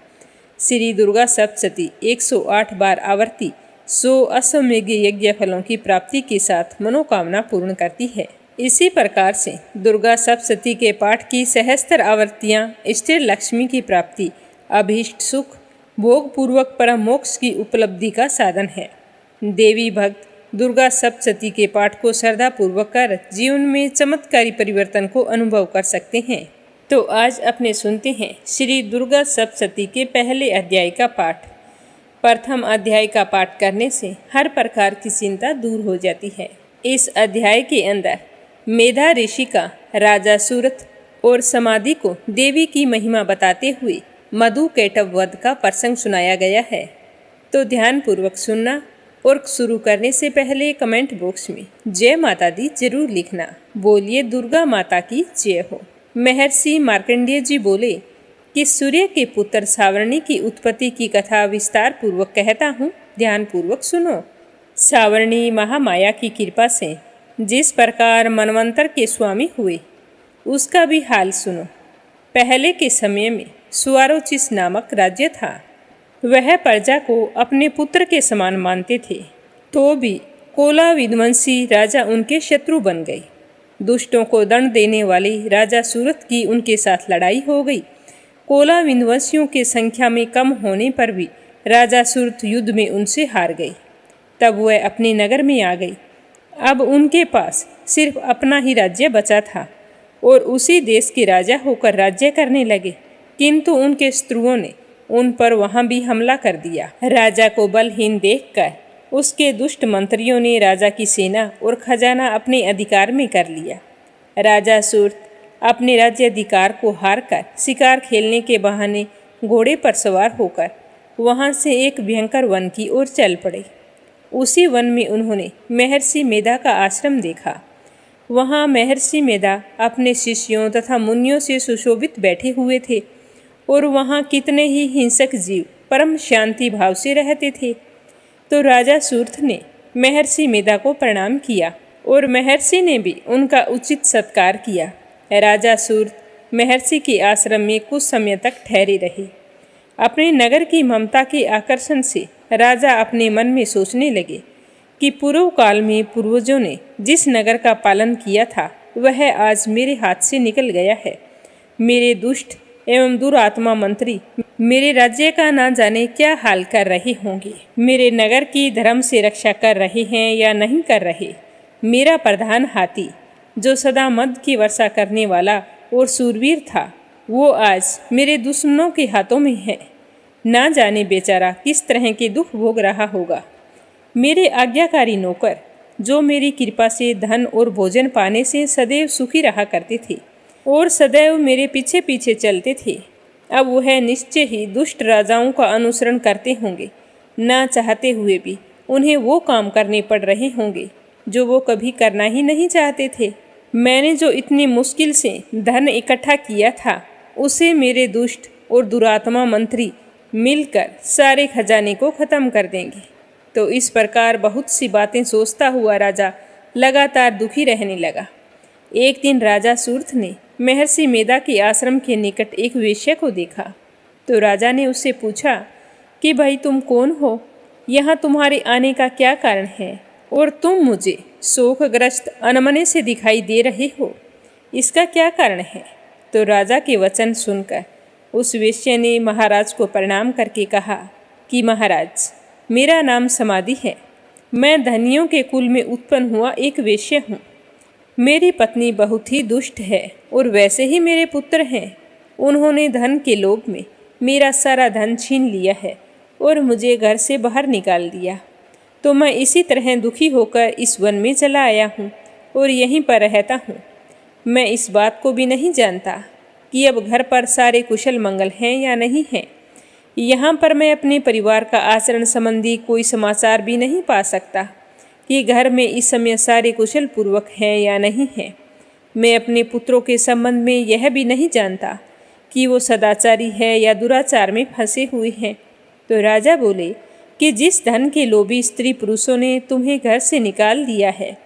श्री दुर्गा सप्तशती 108 बार आवर्ती 100 अश्वमेघ यज्ञ फलों की प्राप्ति के साथ मनोकामना पूर्ण करती है। इसी प्रकार से दुर्गा सप्तशती के पाठ की सहस्त्र आवर्तियाँ स्थिर लक्ष्मी की प्राप्ति, अभीष्ट सुख, भोग पूर्वक परम मोक्ष की उपलब्धि का साधन है। देवी भक्त दुर्गा सप्तशती के पाठ को श्रद्धा पूर्वक कर जीवन में चमत्कारी परिवर्तन को अनुभव कर सकते हैं। तो आज अपने सुनते हैं श्री दुर्गा सप्तशती के पहले अध्याय का पाठ। प्रथम अध्याय का पाठ करने से हर प्रकार की चिंता दूर हो जाती है। इस अध्याय के अंदर मेधा ऋषि का राजा सूरत और समाधि को देवी की महिमा बताते हुए मधु कैटव वध का प्रसंग सुनाया गया है। तो ध्यान पूर्वक सुनना और शुरू करने से पहले कमेंट बॉक्स में जय माता दी जरूर लिखना। बोलिए दुर्गा माता की जय हो। महर्षि मार्कंडेय जी बोले कि सूर्य के पुत्र सावर्णी की उत्पत्ति की कथा विस्तार पूर्वक कहता हूँ, ध्यान पूर्वक सुनो। सावर्णी महामाया की कृपा से जिस प्रकार मनवंतर के स्वामी हुए उसका भी हाल सुनो। पहले के समय में सुआरोचिस नामक राज्य था। वह प्रजा को अपने पुत्र के समान मानते थे, तो भी कोला विध्वंसी राजा उनके शत्रु बन गए। दुष्टों को दंड देने वाले राजा सूरत की उनके साथ लड़ाई हो गई। कोला विध्वंसियों की संख्या में कम होने पर भी राजा सूरत युद्ध में उनसे हार गए। तब वह अपने नगर में आ गई। अब उनके पास सिर्फ अपना ही राज्य बचा था और उसी देश के राजा होकर राज्य करने लगे, किंतु उनके शत्रुओं ने उन पर वहां भी हमला कर दिया। राजा को बलहीन देखकर उसके दुष्ट मंत्रियों ने राजा की सेना और खजाना अपने अधिकार में कर लिया। राजा सूरत अपने राज्य अधिकार को हारकर शिकार खेलने के बहाने घोड़े पर सवार होकर वहां से एक भयंकर वन की ओर चल पड़े। उसी वन में उन्होंने महर्षि मेधा का आश्रम देखा। वहां महर्षि मेधा अपने शिष्यों तथा मुनियों से सुशोभित बैठे हुए थे और वहां कितने ही हिंसक जीव परम शांति भाव से रहते थे। तो राजा सूरत ने महर्षि मेधा को प्रणाम किया और महर्षि ने भी उनका उचित सत्कार किया। राजा सूरत महर्षि के आश्रम में कुछ समय तक ठहरे रहे। अपने नगर की ममता के आकर्षण से राजा अपने मन में सोचने लगे कि पूर्व काल में पूर्वजों ने जिस नगर का पालन किया था वह आज मेरे हाथ से निकल गया है। मेरे दुष्ट एवं दुरात्मा मंत्री मेरे राज्य का ना जाने क्या हाल कर रहे होंगे। मेरे नगर की धर्म से रक्षा कर रहे हैं या नहीं कर रहे। मेरा प्रधान हाथी जो सदा मद की वर्षा करने वाला और सूरवीर था, वो आज मेरे दुश्मनों के हाथों में है। ना जाने बेचारा किस तरह के दुख भोग रहा होगा। मेरे आज्ञाकारी नौकर जो मेरी कृपा से धन और भोजन पाने से सदैव सुखी रहा करते थे और सदैव मेरे पीछे पीछे चलते थे, अब वह निश्चय ही दुष्ट राजाओं का अनुसरण करते होंगे। ना चाहते हुए भी उन्हें वो काम करने पड़ रहे होंगे जो वो कभी करना ही नहीं चाहते थे। मैंने जो इतनी मुश्किल से धन इकट्ठा किया था उसे मेरे दुष्ट और दुरात्मा मंत्री मिलकर सारे खजाने को खत्म कर देंगे। तो इस प्रकार बहुत सी बातें सोचता हुआ राजा लगातार दुखी रहने लगा। एक दिन राजा सूरत ने महर्षि मेधा के आश्रम के निकट एक वेश्या को देखा। तो राजा ने उससे पूछा कि भाई तुम कौन हो, यहाँ तुम्हारे आने का क्या कारण है और तुम मुझे शोकग्रस्त अनमने से दिखाई दे रहे हो, इसका क्या कारण है। तो राजा के वचन सुनकर उस वेश्या ने महाराज को प्रणाम करके कहा कि महाराज, मेरा नाम समाधि है। मैं धनियों के कुल में उत्पन्न हुआ एक वेश्या हूँ। मेरी पत्नी बहुत ही दुष्ट है और वैसे ही मेरे पुत्र हैं। उन्होंने धन के लोभ में मेरा सारा धन छीन लिया है और मुझे घर से बाहर निकाल दिया। तो मैं इसी तरह दुखी होकर इस वन में चला आया हूँ और यहीं पर रहता हूँ। मैं इस बात को भी नहीं जानता कि अब घर पर सारे कुशल मंगल हैं या नहीं हैं। यहाँ पर मैं अपने परिवार का आचरण संबंधी कोई समाचार भी नहीं पा सकता कि घर में इस समय सारे कुशल पूर्वक हैं या नहीं हैं। मैं अपने पुत्रों के संबंध में यह भी नहीं जानता कि वो सदाचारी है या दुराचार में फंसे हुए हैं। तो राजा बोले कि जिस धन के लोभी स्त्री पुरुषों ने तुम्हें घर से निकाल दिया है,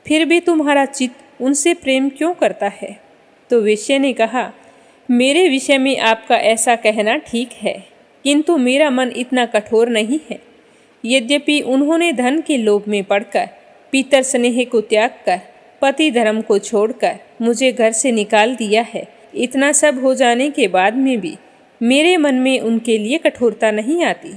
फिर भी तुम्हारा चित्त उनसे प्रेम क्यों करता है? तो वेश्या ने कहा, मेरे विषय में आपका ऐसा कहना ठीक है, किंतु मेरा मन इतना कठोर नहीं है। यद्यपि उन्होंने धन के लोभ में पड़कर, पितर स्नेह को त्याग कर, पति धर्म को छोड़कर मुझे घर से निकाल दिया है, इतना सब हो जाने के बाद में भी मेरे मन में उनके लिए कठोरता नहीं आती।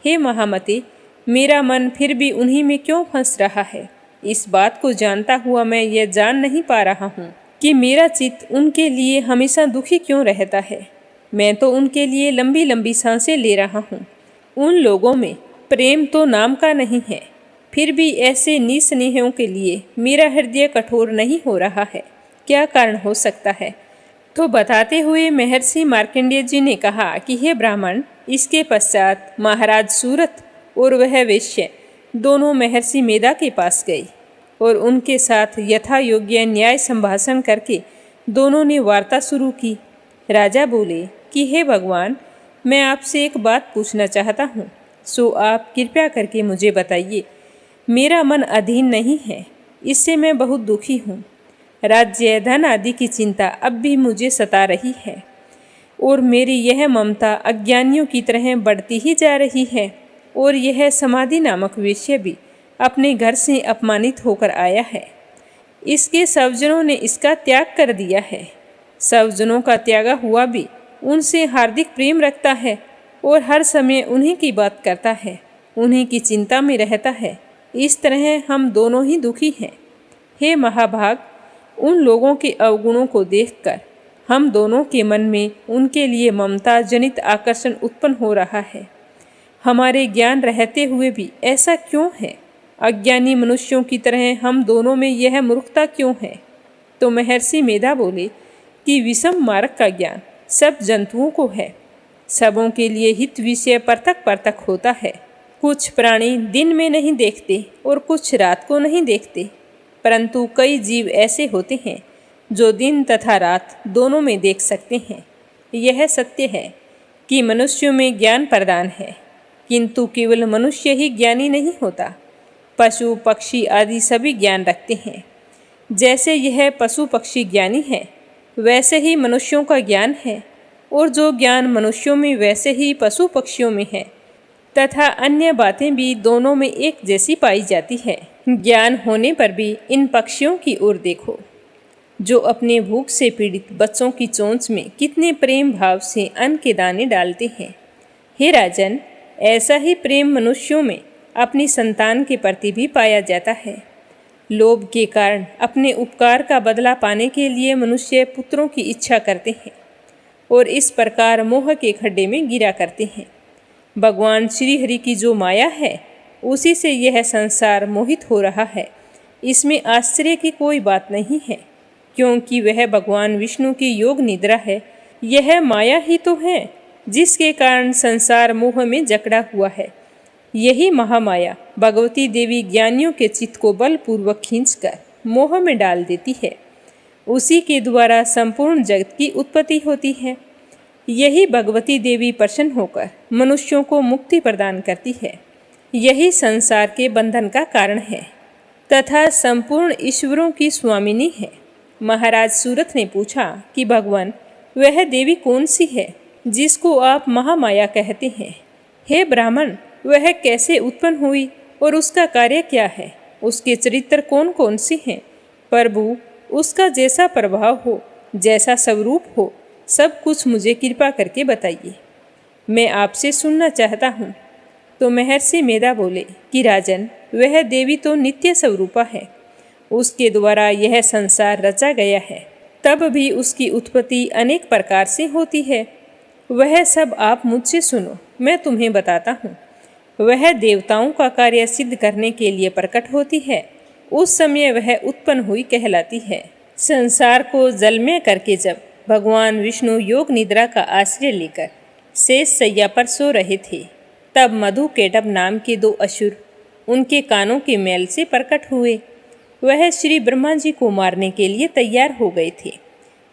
हे महामते, मेरा मन फिर भी उन्हीं में क्यों फंस रहा है? इस बात को जानता हुआ मैं यह जान नहीं पा रहा हूँ कि मेरा चित्त उनके लिए हमेशा दुखी क्यों रहता है। मैं तो उनके लिए लंबी लंबी सांसें ले रहा हूँ। उन लोगों में प्रेम तो नाम का नहीं है, फिर भी ऐसे निस्नेहियों के लिए मेरा हृदय कठोर नहीं हो रहा है। क्या कारण हो सकता है? तो बताते हुए महर्षि मार्कंडेय जी ने कहा कि हे ब्राह्मण, इसके पश्चात महाराज सूरत और वह वेश्य दोनों महर्षि मेधा के पास गई और उनके साथ यथा योग्य न्याय संभाषण करके दोनों ने वार्ता शुरू की। राजा बोले कि हे भगवान, मैं आपसे एक बात पूछना चाहता हूँ, सो आप कृपया करके मुझे बताइए। मेरा मन अधीन नहीं है, इससे मैं बहुत दुखी हूँ। राज्य धन आदि की चिंता अब भी मुझे सता रही है और मेरी यह ममता अज्ञानियों की तरह बढ़ती ही जा रही है। और यह समाधि नामक वेश्या भी अपने घर से अपमानित होकर आया है। इसके स्वजनों ने इसका त्याग कर दिया है। स्वजनों का त्यागा हुआ भी उनसे हार्दिक प्रेम रखता है और हर समय उन्हीं की बात करता है, उन्हीं की चिंता में रहता है। इस तरह हम दोनों ही दुखी हैं। हे महाभाग, उन लोगों के अवगुणों को देखकर हम दोनों के मन में उनके लिए ममता जनित आकर्षण उत्पन्न हो रहा है। हमारे ज्ञान रहते हुए भी ऐसा क्यों है? अज्ञानी मनुष्यों की तरह हम दोनों में यह मूर्खता क्यों है? तो महर्षि मेधा बोले कि विषम मार्ग का ज्ञान सब जंतुओं को है। सबों के लिए हित विषय पृथक पृथक होता है। कुछ प्राणी दिन में नहीं देखते और कुछ रात को नहीं देखते, परंतु कई जीव ऐसे होते हैं जो दिन तथा रात दोनों में देख सकते हैं। यह सत्य है कि मनुष्यों में ज्ञान प्रदान है, किंतु केवल मनुष्य ही ज्ञानी नहीं होता। पशु पक्षी आदि सभी ज्ञान रखते हैं। जैसे यह पशु पक्षी ज्ञानी है, वैसे ही मनुष्यों का ज्ञान है, और जो ज्ञान मनुष्यों में वैसे ही पशु पक्षियों में है, तथा अन्य बातें भी दोनों में एक जैसी पाई जाती है। ज्ञान होने पर भी इन पक्षियों की ओर देखो, जो अपने भूख से पीड़ित बच्चों की चोंच में कितने प्रेम भाव से अन्न के दाने डालते हैं। हे राजन, ऐसा ही प्रेम मनुष्यों में अपनी संतान के प्रति भी पाया जाता है। लोभ के कारण अपने उपकार का बदला पाने के लिए मनुष्य पुत्रों की इच्छा करते हैं और इस प्रकार मोह के खड्डे में गिरा करते हैं। भगवान श्री हरि की जो माया है, उसी से यह संसार मोहित हो रहा है। इसमें आश्चर्य की कोई बात नहीं है, क्योंकि वह भगवान विष्णु की योग निद्रा है। यह माया ही तो है जिसके कारण संसार मोह में जकड़ा हुआ है। यही महामाया भगवती देवी ज्ञानियों के चित्त को बलपूर्वक खींचकर मोह में डाल देती है। उसी के द्वारा संपूर्ण जगत की उत्पत्ति होती है। यही भगवती देवी प्रसन्न होकर मनुष्यों को मुक्ति प्रदान करती है। यही संसार के बंधन का कारण है तथा संपूर्ण ईश्वरों की स्वामिनी है। महाराज सूरत ने पूछा कि भगवान, वह देवी कौन सी है जिसको आप महामाया कहते हैं? हे ब्राह्मण, वह कैसे उत्पन्न हुई और उसका कार्य क्या है? उसके चरित्र कौन कौन से हैं? प्रभु, उसका जैसा प्रभाव हो, जैसा स्वरूप हो, सब कुछ मुझे कृपा करके बताइए। मैं आपसे सुनना चाहता हूँ। तो महर्षि मेधा बोले कि राजन, वह देवी तो नित्य स्वरूपा है, उसके द्वारा यह संसार रचा गया है, तब भी उसकी उत्पत्ति अनेक प्रकार से होती है। वह सब आप मुझसे सुनो, मैं तुम्हें बताता हूँ। वह देवताओं का कार्य सिद्ध करने के लिए प्रकट होती है, उस समय वह उत्पन्न हुई कहलाती है। संसार को जलमय करके जब भगवान विष्णु योग निद्रा का आश्रय लेकर शेष शैया पर सो रहे थे, तब मधु केटभ नाम के 2 असुर उनके कानों के मैल से प्रकट हुए। वह श्री ब्रह्मा जी को मारने के लिए तैयार हो गए थे।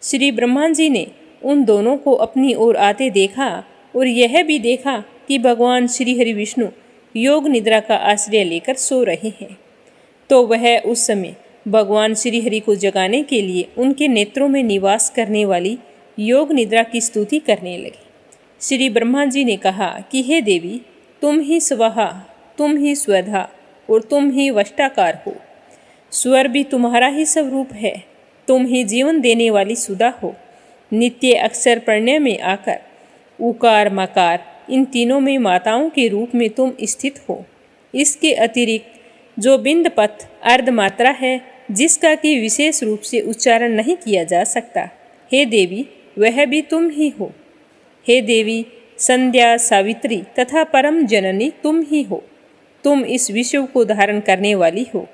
श्री ब्रह्मा जी ने उन दोनों को अपनी ओर आते देखा और यह भी देखा कि भगवान श्री हरि विष्णु योग निद्रा का आश्रय लेकर सो रहे हैं। तो वह उस समय भगवान श्री हरि को जगाने के लिए उनके नेत्रों में निवास करने वाली योग निद्रा की स्तुति करने लगे। श्री ब्रह्मा जी ने कहा कि हे देवी, तुम ही स्वाहा, तुम ही स्वधा और तुम ही वष्टाकार हो। स्वर भी तुम्हारा ही स्वरूप है, तुम ही जीवन देने वाली सुधा हो। नित्य अक्षर प्रणय में आकर उकार मकार इन तीनों में माताओं के रूप में तुम स्थित हो। इसके अतिरिक्त जो बिंद पथ अर्ध मात्रा है, जिसका कि विशेष रूप से उच्चारण नहीं किया जा सकता, हे देवी, वह भी तुम ही हो। हे देवी, संध्या, सावित्री तथा परम जननी तुम ही हो। तुम इस विश्व को धारण करने वाली हो।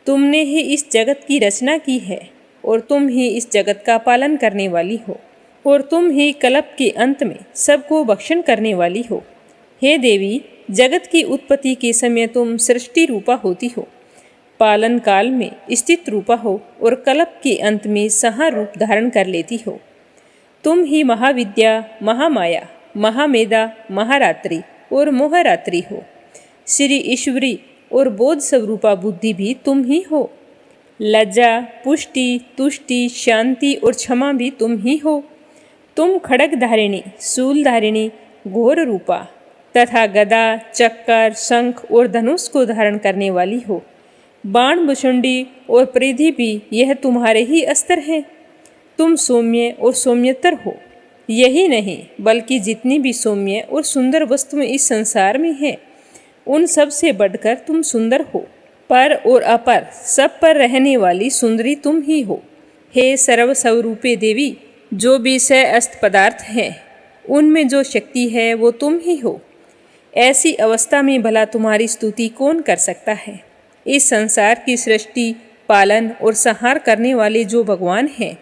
तुमने ही इस जगत की रचना की है और तुम ही इस जगत का पालन करने वाली हो, और तुम ही कल्प के अंत में सबको भक्षण करने वाली हो। हे देवी, जगत की उत्पत्ति के समय तुम सृष्टि रूपा होती हो, पालन काल में स्थित रूपा हो और कल्प के अंत में संहार रूप धारण कर लेती हो। तुम ही महाविद्या, महामाया, महामेधा, महारात्रि और मोहरात्रि हो। श्री ईश्वरी और बोध स्वरूपा बुद्धि भी तुम ही हो। लज्जा, पुष्टि, तुष्टि, शांति और क्षमा भी तुम ही हो। तुम खड़ग धारिणी, शूल धारिणी, घोर रूपा तथा गदा, चक्कर, शंख और धनुष को धारण करने वाली हो। बाण, भुषुंडी और परिधि भी यह तुम्हारे ही अस्त्र हैं। तुम सौम्य और सौम्यतर हो। यही नहीं, बल्कि जितनी भी सौम्य और सुंदर वस्तुएं इस संसार में हैं, उन सब से बढ़कर तुम सुंदर हो। पर और अपर सब पर रहने वाली सुंदरी तुम ही हो। हे सर्वस्वरूपे देवी, जो भी सअस्त पदार्थ हैं, उनमें जो शक्ति है वो तुम ही हो। ऐसी अवस्था में भला तुम्हारी स्तुति कौन कर सकता है। इस संसार की सृष्टि, पालन और संहार करने वाले जो भगवान हैं,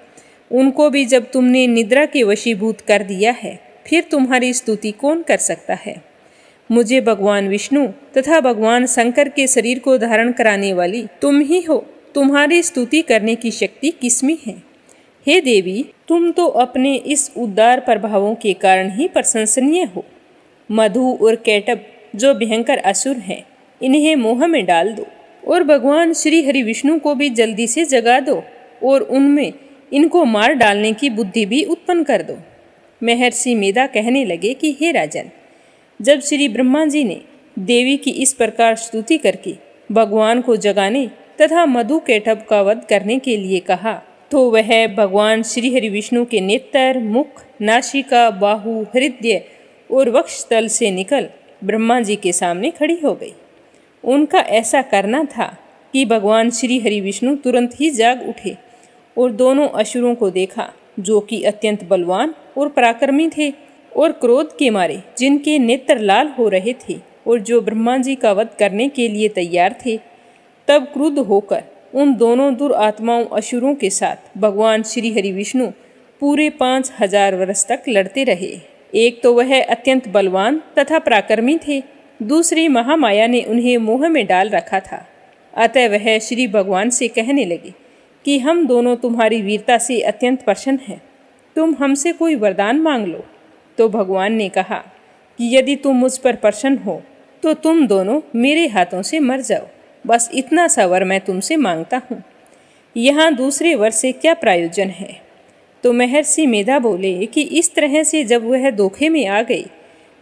उनको भी जब तुमने निद्रा के वशीभूत कर दिया है, फिर तुम्हारी स्तुति कौन कर सकता है। मुझे भगवान विष्णु तथा भगवान शंकर के शरीर को धारण कराने वाली तुम ही हो। तुम्हारी स्तुति करने की शक्ति किसमें है। हे देवी, तुम तो अपने इस उदार प्रभावों के कारण ही प्रशंसनीय हो। मधु और केटभ जो भयंकर असुर हैं, इन्हें मोह में डाल दो और भगवान श्री हरि विष्णु को भी जल्दी से जगा दो और उनमें इनको मार डालने की बुद्धि भी उत्पन्न कर दो। महर्षि मेधा कहने लगे कि हे राजन, जब श्री ब्रह्मा जी ने देवी की इस प्रकार स्तुति करके भगवान को जगाने तथा मधु केटभ का वध करने के लिए कहा, तो वह भगवान श्री हरि विष्णु के नेत्र, मुख, नासिका, बाहु, हृदय और वक्षस्थल से निकल ब्रह्मा जी के सामने खड़ी हो गई। उनका ऐसा करना था कि भगवान श्री हरि विष्णु तुरंत ही जाग उठे और दोनों असुरों को देखा, जो कि अत्यंत बलवान और पराक्रमी थे और क्रोध के मारे जिनके नेत्र लाल हो रहे थे और जो ब्रह्मा जी का वध करने के लिए तैयार थे। तब क्रुद्ध होकर उन दोनों दुरात्माओं असुरों के साथ भगवान श्री हरि विष्णु पूरे 5000 वर्ष तक लड़ते रहे। एक तो वह अत्यंत बलवान तथा पराक्रमी थे, दूसरी महामाया ने उन्हें मोह में डाल रखा था। अतः वह श्री भगवान से कहने लगे कि हम दोनों तुम्हारी वीरता से अत्यंत प्रसन्न हैं, तुम हमसे कोई वरदान मांग लो। तो भगवान ने कहा कि यदि तुम मुझ पर प्रसन्न हो तो तुम दोनों मेरे हाथों से मर जाओ। बस इतना सा वर मैं तुमसे मांगता हूँ। यहाँ दूसरे वर से क्या प्रयोजन है। तो महर्षि मेधा बोले कि इस तरह से जब वह धोखे में आ गई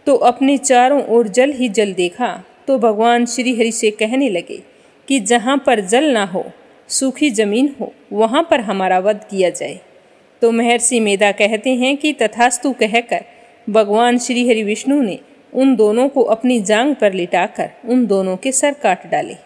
तो अपने चारों ओर जल ही जल देखा, तो भगवान श्री हरि से कहने लगे कि जहाँ पर जल ना हो, सूखी जमीन हो, वहाँ पर हमारा वध किया जाए। तो महर्षि मेधा कहते हैं कि तथास्तु कहकर भगवान श्री हरि विष्णु ने उन दोनों को अपनी जांग पर लिटाकर उन दोनों के सर काट डाले।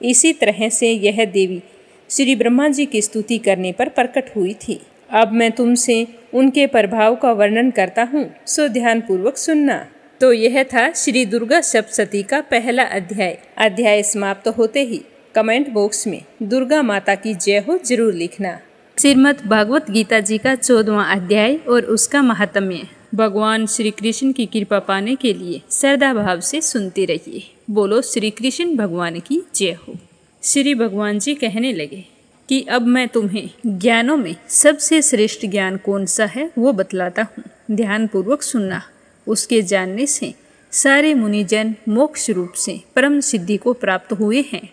इसी तरह से यह देवी श्री ब्रह्मा जी की स्तुति करने पर प्रकट हुई थी। अब मैं तुमसे उनके प्रभाव का वर्णन करता हूँ, सो ध्यानपूर्वक सुनना। तो यह था श्री दुर्गा सप्तशती का पहला अध्याय। अध्याय समाप्त होते ही कमेंट बॉक्स में दुर्गा माता की जय हो जरूर लिखना। श्रीमद् भागवत गीता जी का 14वां अध्याय और उसका महात्म्य। भगवान श्री कृष्ण की कृपा पाने के लिए श्रद्धा भाव से सुनते रहिए। बोलो श्री कृष्ण भगवान की जय हो। श्री भगवान जी कहने लगे कि अब मैं तुम्हें ज्ञानों में सबसे श्रेष्ठ ज्ञान कौन सा है वो बतलाता हूँ, ध्यानपूर्वक सुनना। उसके जानने से सारे मुनिजन मोक्ष रूप से परम सिद्धि को प्राप्त हुए हैं।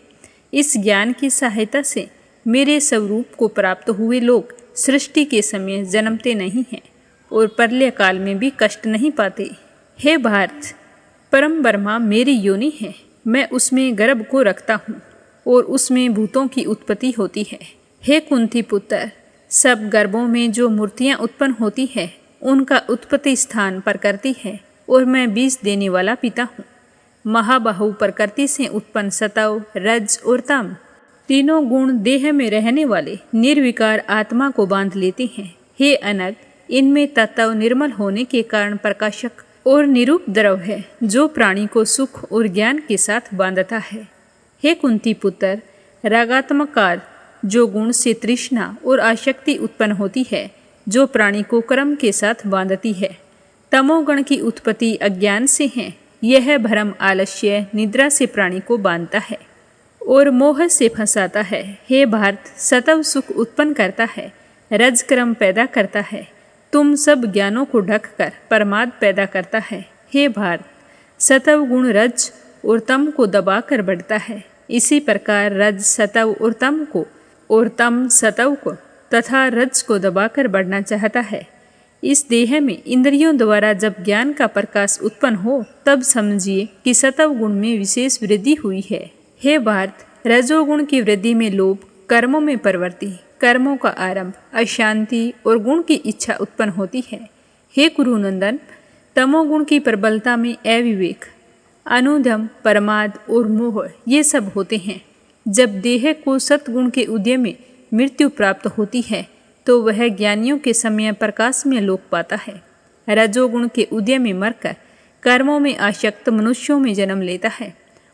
इस ज्ञान की सहायता से मेरे स्वरूप को प्राप्त हुए लोग सृष्टि के समय जन्मते नहीं हैं और प्रलय काल में भी कष्ट नहीं पाते। हे भारत, परम ब्रह्मा मेरी योनि है। मैं उसमें गर्भ को रखता हूँ और उसमें भूतों की उत्पत्ति होती है। हे कुंती पुत्र, सब गर्भों में जो मूर्तियाँ उत्पन्न होती है उनका उत्पत्ति स्थान प्रकृति है और मैं बीज देने वाला पिता हूँ। महाबाहु प्रकृति से उत्पन्न सतव, रज और तम तीनों गुण देह में रहने वाले निर्विकार आत्मा को बांध लेते हैं। हे अनग, इनमें तत्व निर्मल होने के कारण प्रकाशक और निरूप द्रव है जो प्राणी को सुख और ज्ञान के साथ बांधता है। हे कुंती पुत्र, रागात्मक कार जो गुण से तृष्णा और आसक्ति उत्पन्न होती है जो प्राणी को कर्म के साथ बांधती है। तमोगण की उत्पत्ति अज्ञान से है। यह भ्रम, आलस्य, निद्रा से प्राणी को बांधता है और मोह से फंसाता है। हे भारत, सतव सुख उत्पन्न करता है, रज क्रम पैदा करता है, तुम सब ज्ञानों को ढककर प्रमाद पैदा करता है। हे भारत, सतव गुण रज और तम को दबाकर बढ़ता है। इसी प्रकार रज सतव और तम को और तम सतव को तथा रज को दबाकर बढ़ना चाहता है। इस देह में इंद्रियों द्वारा जब ज्ञान का प्रकाश उत्पन्न हो तब समझिए कि सतव गुण में विशेष वृद्धि हुई है। हे भारत, रजोगुण की वृद्धि में लोभ, कर्मों में प्रवृत्ति, कर्मों का आरंभ, अशांति और गुण की इच्छा उत्पन्न होती है। हे कुरुनंदन, तमोगुण की प्रबलता में अविवेक, अनुधम, प्रमाद और मोह ये सब होते हैं। जब देह को सतगुण के उदय में मृत्यु प्राप्त होती है तो वह ज्ञानियों के समय प्रकाश में लोक पाता है। रजोगुण के उदय में मरकर कर्मों में आसक्त मनुष्यों में जन्म लेता है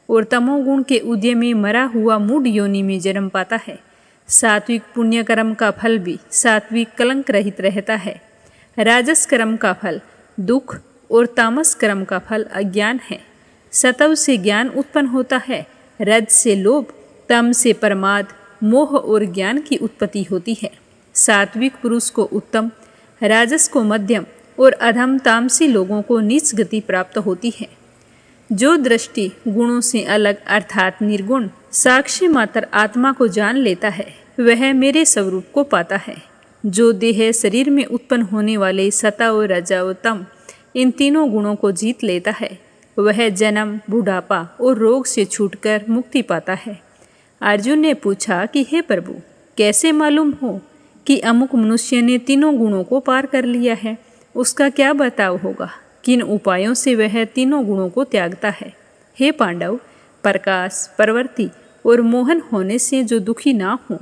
और तमोगुण के उदय में मरा हुआ मूढ़ योनि में जन्म पाता है। सात्विक पुण्य कर्म का फल भी सात्विक कलंक रहित रहता है। राजस कर्म का फल दुख और तामस कर्म का फल अज्ञान है। सतव से ज्ञान उत्पन्न होता है, रज से लोभ, तम से प्रमाद, मोह और ज्ञान की उत्पत्ति होती है। सात्विक पुरुष को उत्तम, राजस को मध्यम और अधम तामसी लोगों को नीच गति प्राप्त होती है। जो दृष्टि गुणों से अलग अर्थात निर्गुण साक्षी मात्र आत्मा को जान लेता है वह मेरे स्वरूप को पाता है। जो देह शरीर में उत्पन्न होने वाले सतव, रजव, तम इन तीनों गुणों को जीत लेता है वह जन्म, बुढ़ापा और रोग से छूटकर मुक्ति पाता है। अर्जुन ने पूछा कि हे प्रभु, कैसे मालूम हो कि अमुक मनुष्य ने तीनों गुणों को पार कर लिया है? उसका क्या बर्ताव होगा? किन उपायों से वह तीनों गुणों को त्यागता है? हे पांडव, प्रकाश, प्रवृत्ति और मोहन होने से जो दुखी ना हो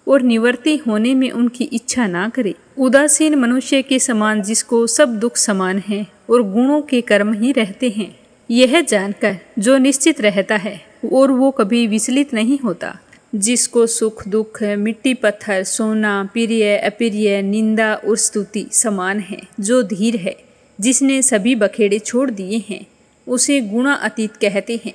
और निवृत्ति होने में उनकी इच्छा ना करे, उदासीन मनुष्य के समान जिसको सब दुख समान है और गुणों के कर्म ही रहते हैं, यह जानकर जो निश्चित रहता है और वो कभी विचलित नहीं होता, जिसको सुख दुख, मिट्टी पत्थर, सोना, प्रिय अप्रिय, निंदा और स्तुति समान है, जो धीर है, जिसने सभी बखेड़े छोड़ दिए हैं, उसे गुणा अतीत कहते हैं।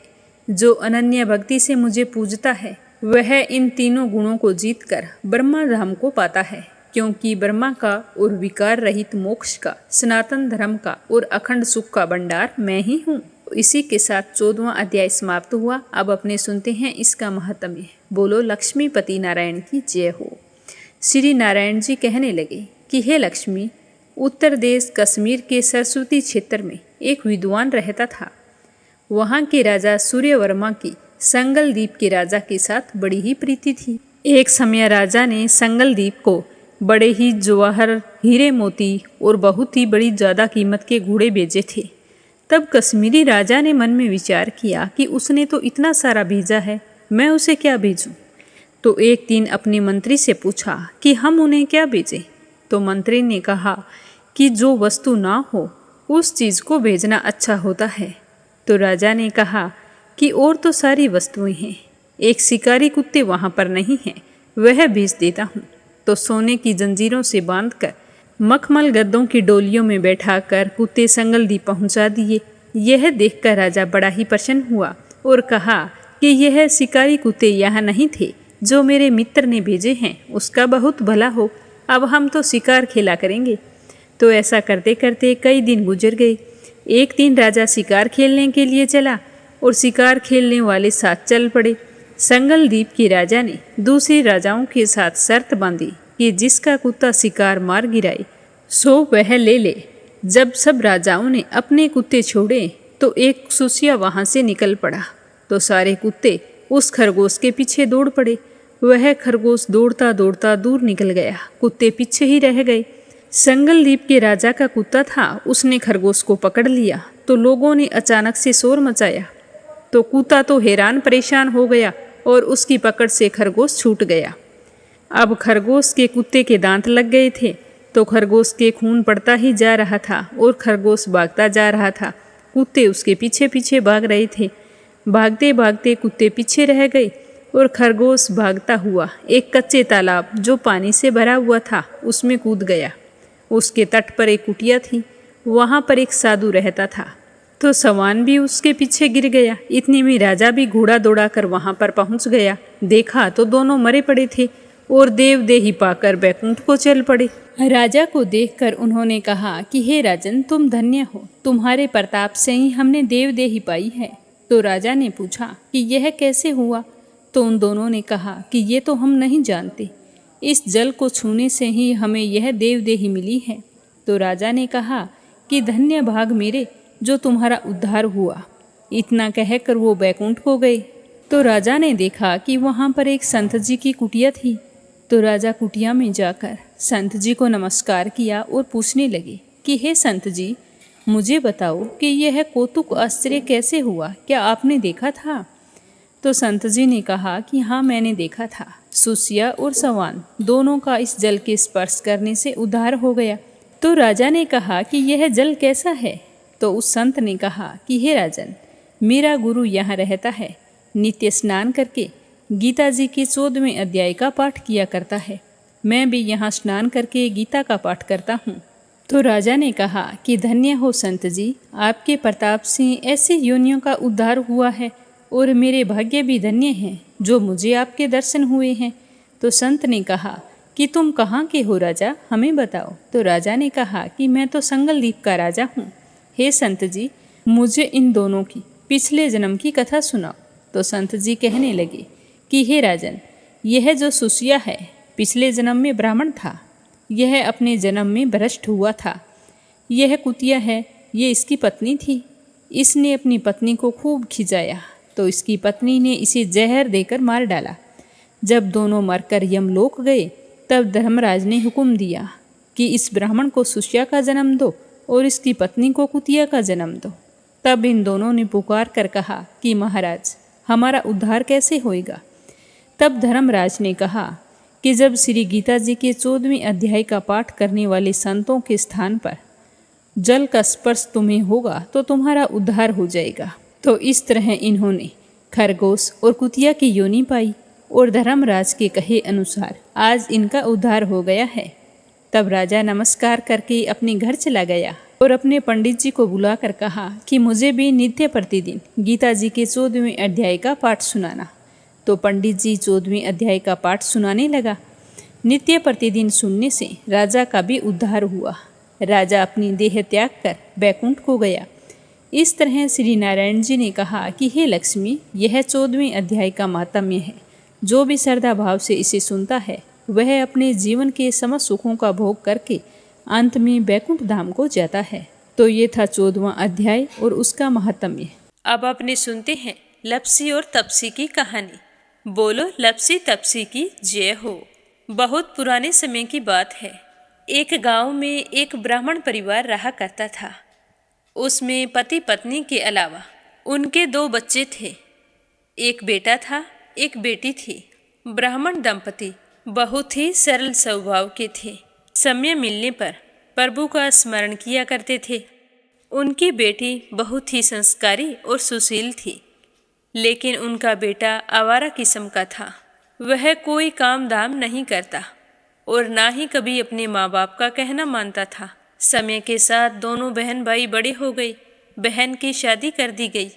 जो अनन्य भक्ति से मुझे पूजता है वह इन तीनों गुणों को जीतकर ब्रह्मा धाम को पाता है, क्योंकि ब्रह्मा का और विकार रहित मोक्ष का, सनातन धर्म का और अखंड सुख का भंडार मैं ही हूँ। इसी के साथ 14वां अध्याय समाप्त हुआ। अब अपने सुनते हैं इसका महात्म्य। बोलो लक्ष्मीपति नारायण की जय हो। श्री नारायण जी कहने लगे कि हे लक्ष्मी, उत्तर देश कश्मीर के सरस्वती क्षेत्र में एक विद्वान रहता था। वहाँ के राजा सूर्यवर्मा की संगल द्वीप के राजा के साथ बड़ी ही प्रीति थी। एक समय राजा ने संगल द्वीप को बड़े ही जवाहर, हीरे मोती और बहुत ही बड़ी ज़्यादा कीमत के घोड़े भेजे थे तब कश्मीरी राजा ने मन में विचार किया कि उसने तो इतना सारा भेजा है, मैं उसे क्या भेजूं। तो एक दिन अपने मंत्री से पूछा कि हम उन्हें क्या भेजें। तो मंत्री ने कहा कि जो वस्तु ना हो उस चीज़ को भेजना अच्छा होता है। तो राजा ने कहा कि और तो सारी वस्तुएं हैं, एक शिकारी कुत्ते वहाँ पर नहीं हैं, वह भेज देता हूँ। तो सोने की जंजीरों से बांधकर मखमल गद्दों की डोलियों में बैठाकर कुत्ते संगलदीप पहुँचा दिए। यह देखकर राजा बड़ा ही प्रसन्न हुआ और कहा कि यह शिकारी कुत्ते यहाँ नहीं थे जो मेरे मित्र ने भेजे हैं, उसका बहुत भला हो, अब हम तो शिकार खेला करेंगे। तो ऐसा करते करते कई दिन गुजर गए। एक दिन राजा शिकार खेलने के लिए चला और शिकार खेलने वाले साथ चल पड़े। संगलदीप के राजा ने दूसरे राजाओं के साथ शर्त बांधी कि जिसका कुत्ता शिकार मार गिराए सो वह ले ले। जब सब राजाओं ने अपने कुत्ते छोड़े तो एक सुसिया वहाँ से निकल पड़ा। तो सारे कुत्ते उस खरगोश के पीछे दौड़ पड़े। वह खरगोश दौड़ता दौड़ता दूर निकल गया, कुत्ते पीछे ही रह गए। संगलदीप के राजा का कुत्ता था, उसने खरगोश को पकड़ लिया। तो लोगों ने अचानक से शोर मचाया। तो कुत्ता तो हैरान परेशान हो गया और उसकी पकड़ से खरगोश छूट गया। अब खरगोश के कुत्ते के दांत लग गए थे, तो खरगोश के खून पड़ता ही जा रहा था और खरगोश भागता जा रहा था। कुत्ते उसके पीछे पीछे भाग रहे थे। भागते भागते कुत्ते पीछे रह गए और खरगोश भागता हुआ एक कच्चे तालाब जो पानी से भरा हुआ था उसमें कूद गया। उसके तट पर एक कुटिया थी, वहाँ पर एक साधु रहता था। तो सवान भी उसके पीछे गिर गया। इतने में राजा भी घोड़ा दौड़ा कर वहाँ पर पहुँच गया। देखा तो दोनों मरे पड़े थे और देवदेही पाकर बैकुंठ को चल पड़े। राजा को देखकर उन्होंने कहा कि हे राजन, तुम धन्य हो, तुम्हारे प्रताप से ही हमने देवदेही पाई है। तो राजा ने पूछा कि यह कैसे हुआ। तो उन दोनों ने कहा कि ये तो हम नहीं जानते, इस जल को छूने से ही हमें यह देवदेही मिली है। तो राजा ने कहा कि धन्य भाग मेरे जो तुम्हारा उद्धार हुआ। इतना कहकर वो बैकुंठ को गए। तो राजा ने देखा कि वहाँ पर एक संत जी की कुटिया थी। तो राजा कुटिया में जाकर संत जी को नमस्कार किया और पूछने लगे कि हे संत जी, मुझे बताओ कि यह कौतुक आश्चर्य कैसे हुआ, क्या आपने देखा था। तो संत जी ने कहा कि हाँ, मैंने देखा था। सुसिया और सवान दोनों का इस जल के स्पर्श करने से उद्धार हो गया। तो राजा ने कहा कि यह जल कैसा है। तो उस संत ने कहा कि हे राजन, मेरा गुरु यहाँ रहता है, नित्य स्नान करके गीता जी के 14वें अध्याय का पाठ किया करता है। मैं भी यहाँ स्नान करके गीता का पाठ करता हूँ। तो राजा ने कहा कि धन्य हो संत जी, आपके प्रताप से ऐसे योनियों का उद्धार हुआ है और मेरे भाग्य भी धन्य हैं जो मुझे आपके दर्शन हुए हैं। तो संत ने कहा कि तुम कहाँ के हो राजा, हमें बताओ। तो राजा ने कहा कि मैं तो संगलदीप का राजा हूँ। हे संत जी, मुझे इन दोनों की पिछले जन्म की कथा सुनाओ। तो संत जी कहने लगे कि हे राजन, यह जो सुसिया है पिछले जन्म में ब्राह्मण था, यह अपने जन्म में भ्रष्ट हुआ था। यह कुतिया है, ये इसकी पत्नी थी। इसने अपनी पत्नी को खूब खिंचाया तो इसकी पत्नी ने इसे जहर देकर मार डाला। जब दोनों मरकर यमलोक गए तब धर्मराज ने हुक्म दिया कि इस ब्राह्मण को सुसिया का जन्म दो और इसकी पत्नी को कुतिया का जन्म दो। तब इन दोनों ने पुकार कर कहा कि महाराज, हमारा उद्धार कैसे होएगा। तब धर्मराज ने कहा कि जब श्री गीता जी के 14वें अध्याय का पाठ करने वाले संतों के स्थान पर जल का स्पर्श तुम्हें होगा तो तुम्हारा उद्धार हो जाएगा। तो इस तरह इन्होंने खरगोश और कुतिया की योनि पाई और धर्मराज के कहे अनुसार आज इनका उद्धार हो गया है। तब राजा नमस्कार करके अपने घर चला गया और अपने पंडित जी को बुलाकर कहा कि मुझे भी नित्य प्रतिदिन गीता जी के 14वें अध्याय का पाठ सुनाना। तो पंडित जी 14वें अध्याय का पाठ सुनाने लगा। नित्य प्रतिदिन सुनने से राजा का भी उद्धार हुआ। राजा अपनी देह त्याग कर बैकुंठ को गया। इस तरह श्री नारायण जी ने कहा कि हे लक्ष्मी, यह 14वें अध्याय का माहात्म्य है। जो भी श्रद्धा भाव से इसे सुनता है वह अपने जीवन के समस्त सुखों का भोग करके अंत में बैकुंठ धाम को जाता है। तो ये था 14वां अध्याय और उसका माहात्म्य। अब अपने सुनते हैं लपसी और तपसी की कहानी। बोलो लपसी तपसी की जय हो। बहुत पुराने समय की बात है। एक गांव में एक ब्राह्मण परिवार रहा करता था। उसमें पति पत्नी के अलावा उनके 2 बच्चे थे। एक बेटा था, एक बेटी थी। ब्राह्मण दंपति बहुत ही सरल स्वभाव के थे। समय मिलने पर प्रभु का स्मरण किया करते थे। उनकी बेटी बहुत ही संस्कारी और सुशील थी, लेकिन उनका बेटा आवारा किस्म का था। वह कोई काम धाम नहीं करता और ना ही कभी अपने माँ बाप का कहना मानता था। समय के साथ दोनों बहन भाई बड़े हो गए। बहन की शादी कर दी गई,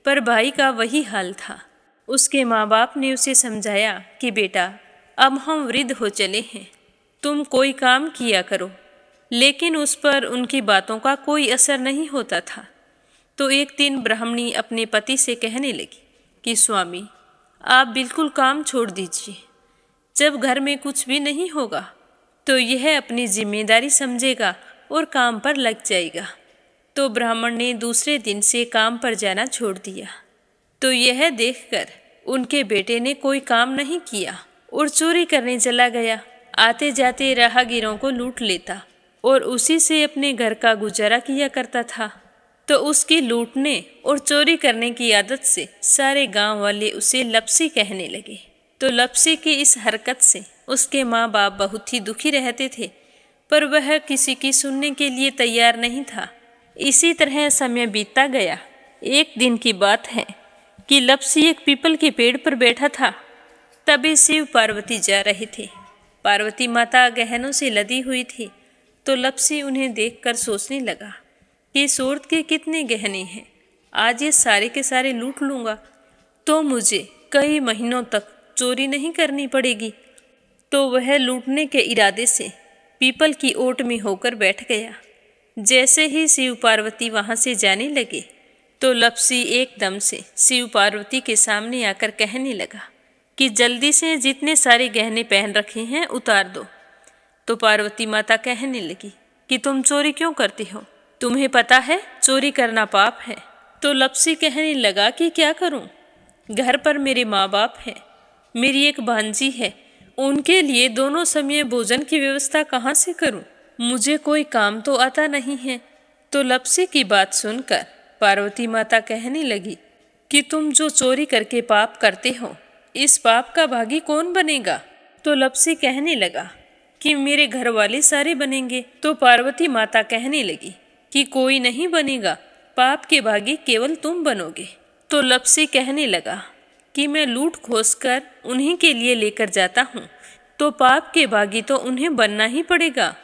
पर भाई का वही हाल था। उसके माँ बाप ने उसे समझाया कि बेटा, अब हम वृद्ध हो चले हैं, तुम कोई काम किया करो, लेकिन उस पर उनकी बातों का कोई असर नहीं होता था। तो एक दिन ब्राह्मणी अपने पति से कहने लगी कि स्वामी, आप बिल्कुल काम छोड़ दीजिए। जब घर में कुछ भी नहीं होगा तो यह अपनी जिम्मेदारी समझेगा और काम पर लग जाएगा। तो ब्राह्मण ने दूसरे दिन से काम पर जाना छोड़ दिया। तो यह देखकर उनके बेटे ने कोई काम नहीं किया और चोरी करने चला गया। आते जाते राहगीरों को लूट लेता और उसी से अपने घर का गुजारा किया करता था। तो उसकी लूटने और चोरी करने की आदत से सारे गांव वाले उसे लपसी कहने लगे। तो लपसी की इस हरकत से उसके माँ बाप बहुत ही दुखी रहते थे, पर वह किसी की सुनने के लिए तैयार नहीं था। इसी तरह समय बीतता गया। एक दिन की बात है कि लपसी एक पीपल के पेड़ पर बैठा था। तभी शिव पार्वती जा रहे थे। पार्वती माता गहनों से लदी हुई थी। तो लपसी उन्हें देखकर सोचने लगा कि सूरत के कितने गहने हैं, आज ये सारे के सारे लूट लूँगा तो मुझे कई महीनों तक चोरी नहीं करनी पड़ेगी। तो वह लूटने के इरादे से पीपल की ओट में होकर बैठ गया। जैसे ही शिव पार्वती वहाँ से जाने लगे तो लपसी एकदम से शिव पार्वती के सामने आकर कहने लगा कि जल्दी से जितने सारे गहने पहन रखे हैं उतार दो। तो पार्वती माता कहने लगी कि तुम चोरी क्यों करती हो, तुम्हें पता है चोरी करना पाप है। तो लपसी कहने लगा कि क्या करूं, घर पर मेरे माँ बाप हैं, मेरी एक भांजी है, उनके लिए दोनों समय भोजन की व्यवस्था कहाँ से करूं, मुझे कोई काम तो आता नहीं है। तो लपसी की बात सुनकर पार्वती माता कहने लगी कि तुम जो चोरी करके पाप करते हो, इस पाप का भागी कौन बनेगा। तो लपसी कहने लगा कि मेरे घर वाले सारे बनेंगे। तो पार्वती माता कहने लगी कि कोई नहीं बनेगा, पाप के भागी केवल तुम बनोगे। तो लपसी कहने लगा कि मैं लूट खोस कर उन्हीं के लिए लेकर जाता हूँ, तो पाप के भागी तो उन्हें बनना ही पड़ेगा।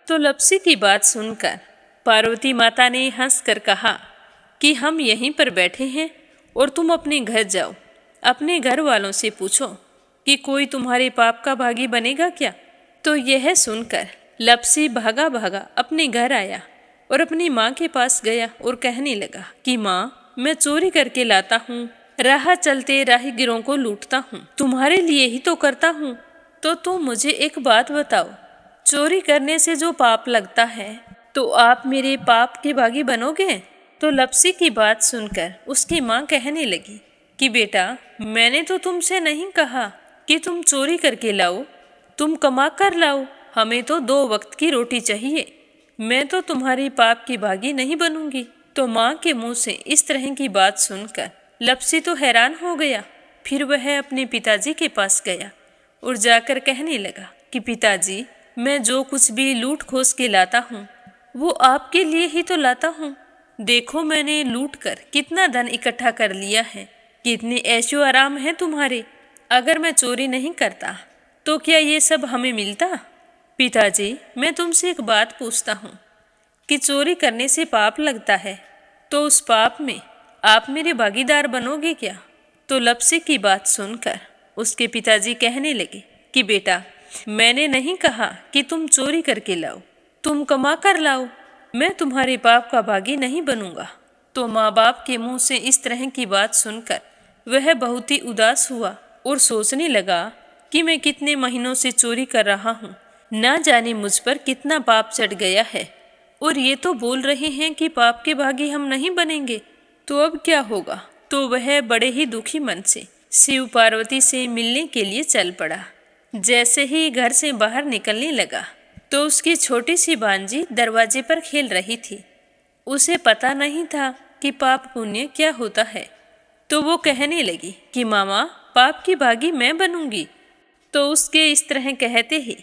तो लपसी की बात सुनकर पार्वती माता ने हंसकर कहा कि हम यहीं पर बैठे हैं और तुम अपने घर जाओ, अपने घर वालों से पूछो कि कोई तुम्हारे पाप का भागी बनेगा क्या। तो यह सुनकर लपसी भागा भागा अपने घर आया और अपनी माँ के पास गया और कहने लगा कि माँ, मैं चोरी करके लाता हूँ, राह चलते राहगीरों को लूटता हूँ, तुम्हारे लिए ही तो करता हूँ। तो तुम मुझे एक बात बताओ, चोरी करने से जो पाप लगता है तो आप मेरे पाप के भागी बनोगे। तो लपसी की बात सुनकर उसकी माँ कहने लगी कि बेटा, मैंने तो तुमसे नहीं कहा कि तुम चोरी करके लाओ, तुम कमा कर लाओ, हमें तो 2 वक्त की रोटी चाहिए, मैं तो तुम्हारी पाप की भागी नहीं बनूंगी। तो माँ के मुंह से इस तरह की बात सुनकर लपसी तो हैरान हो गया। फिर वह अपने पिताजी के पास गया और जाकर कहने लगा कि पिताजी, मैं जो कुछ भी लूट खोस के लाता हूँ वो आपके लिए ही तो लाता हूँ। देखो मैंने लूट कर कितना धन इकट्ठा कर लिया है, कितने ऐशो आराम है तुम्हारे। अगर मैं चोरी नहीं करता तो क्या ये सब हमें मिलता। पिताजी, मैं तुमसे एक बात पूछता हूँ कि चोरी करने से पाप लगता है, तो उस पाप में आप मेरे भागीदार बनोगे क्या। तो लपसी की बात सुनकर उसके पिताजी कहने लगे कि बेटा, मैंने नहीं कहा कि तुम चोरी करके लाओ, तुम कमा कर लाओ, मैं तुम्हारे पाप का भागी नहीं बनूंगा। तो माँ बाप के मुंह से इस तरह की बात सुनकर वह बहुत ही उदास हुआ और सोचने लगा कि मैं कितने महीनों से चोरी कर रहा हूँ, ना जाने मुझ पर कितना पाप चढ़ गया है, और ये तो बोल रहे हैं कि पाप के भागी हम नहीं बनेंगे, तो अब क्या होगा। तो वह बड़े ही दुखी मन से शिव पार्वती से मिलने के लिए चल पड़ा। जैसे ही घर से बाहर निकलने लगा तो उसकी छोटी सी भांजी दरवाजे पर खेल रही थी। उसे पता नहीं था कि पाप पुण्य क्या होता है। तो वो कहने लगी कि मामा, पाप की भागी मैं बनूंगी। तो उसके इस तरह कहते ही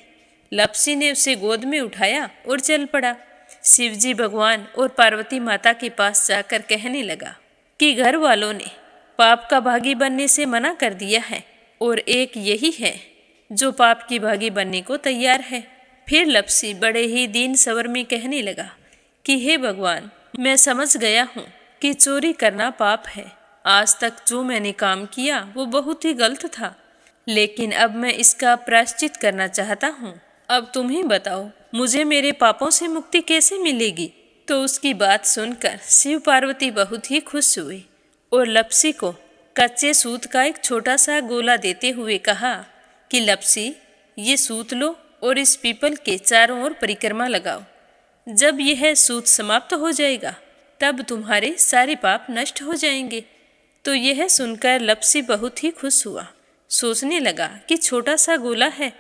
लपसी ने उसे गोद में उठाया और चल पड़ा। शिवजी भगवान और पार्वती माता के पास जाकर कहने लगा कि घर वालों ने पाप का भागी बनने से मना कर दिया है और एक यही है जो पाप की भागी बनने को तैयार है। फिर लपसी बड़े ही दीन स्वर में कहने लगा कि हे भगवान, मैं समझ गया हूँ कि चोरी करना पाप है। आज तक जो मैंने काम किया वो बहुत ही गलत था, लेकिन अब मैं इसका प्रायश्चित करना चाहता हूँ। अब तुम ही बताओ, मुझे मेरे पापों से मुक्ति कैसे मिलेगी। तो उसकी बात सुनकर शिव पार्वती बहुत ही खुश हुए और लपसी को कच्चे सूत का एक छोटा सा गोला देते हुए कहा कि लपसी, ये सूत लो और इस पीपल के चारों ओर परिक्रमा लगाओ। जब यह सूत समाप्त हो जाएगा तब तुम्हारे सारे पाप नष्ट हो जाएंगे। तो यह सुनकर लपसी बहुत ही खुश हुआ। सोचने लगा कि छोटा सा गोला है,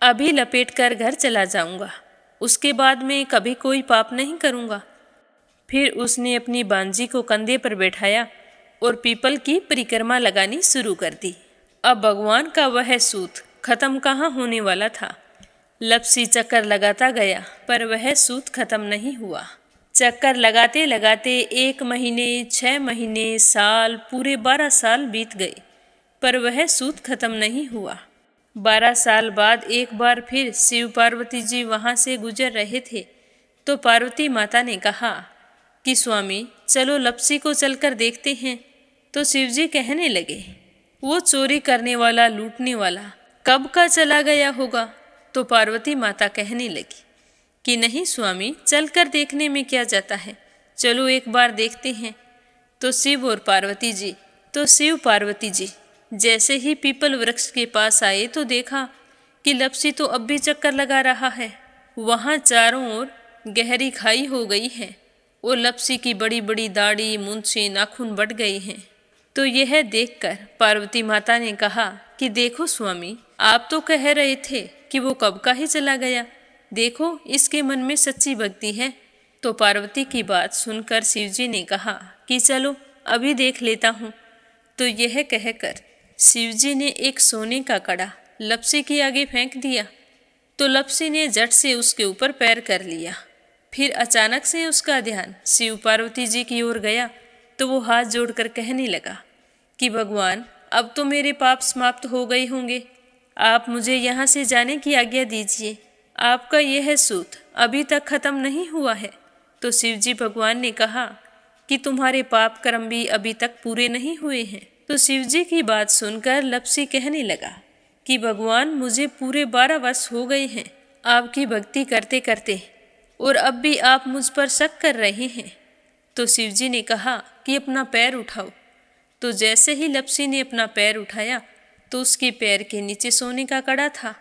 अभी लपेट कर घर चला जाऊंगा, उसके बाद में कभी कोई पाप नहीं करूंगा। फिर उसने अपनी बांजी को कंधे पर बैठाया और पीपल की परिक्रमा लगानी शुरू कर दी। अब भगवान का वह सूत खत्म कहाँ होने वाला था। लपसी चक्कर लगाता गया पर वह सूत खत्म नहीं हुआ। चक्कर लगाते लगाते 1 महीने, 6 महीने, साल, पूरे 12 साल बीत गए पर वह सूत खत्म नहीं हुआ। 12 साल बाद एक बार फिर शिव पार्वती जी वहाँ से गुजर रहे थे तो पार्वती माता ने कहा कि स्वामी, चलो लपसी को चलकर देखते हैं। तो शिवजी कहने लगे, वो चोरी करने वाला, लूटने वाला कब का चला गया होगा। तो पार्वती माता कहने लगी कि नहीं स्वामी, चलकर देखने में क्या जाता है, चलो एक बार देखते हैं। तो शिव पार्वती जी जैसे ही पीपल वृक्ष के पास आए तो देखा कि लपसी तो अब भी चक्कर लगा रहा है। वहाँ चारों ओर गहरी खाई हो गई है और लपसी की बड़ी बड़ी दाढ़ी, मूंछें, नाखून बढ़ गए हैं। तो यह देखकर पार्वती माता ने कहा कि देखो स्वामी, आप तो कह रहे थे कि वो कब का ही चला गया, देखो इसके मन में सच्ची भक्ति है। तो पार्वती की बात सुनकर शिवजी ने कहा कि चलो अभी देख लेता हूँ। तो यह कहकर शिवजी ने एक सोने का कड़ा लपसी के आगे फेंक दिया। तो लपसी ने झट से उसके ऊपर पैर कर लिया। फिर अचानक से उसका ध्यान शिव पार्वती जी की ओर गया तो वो हाथ जोड़कर कहने लगा कि भगवान, अब तो मेरे पाप समाप्त हो गए होंगे, आप मुझे यहाँ से जाने की आज्ञा दीजिए। आपका यह सूत अभी तक खत्म नहीं हुआ है। तो शिवजी भगवान ने कहा कि तुम्हारे पाप कर्म भी अभी तक पूरे नहीं हुए हैं। तो शिवजी की बात सुनकर लपसी कहने लगा कि भगवान, मुझे पूरे 12 वर्ष हो गए हैं आपकी भक्ति करते करते, और अब भी आप मुझ पर शक कर रहे हैं। तो शिवजी ने कहा कि अपना पैर उठाओ। तो जैसे ही लपसी ने अपना पैर उठाया तो उसके पैर के नीचे सोने का कड़ा था।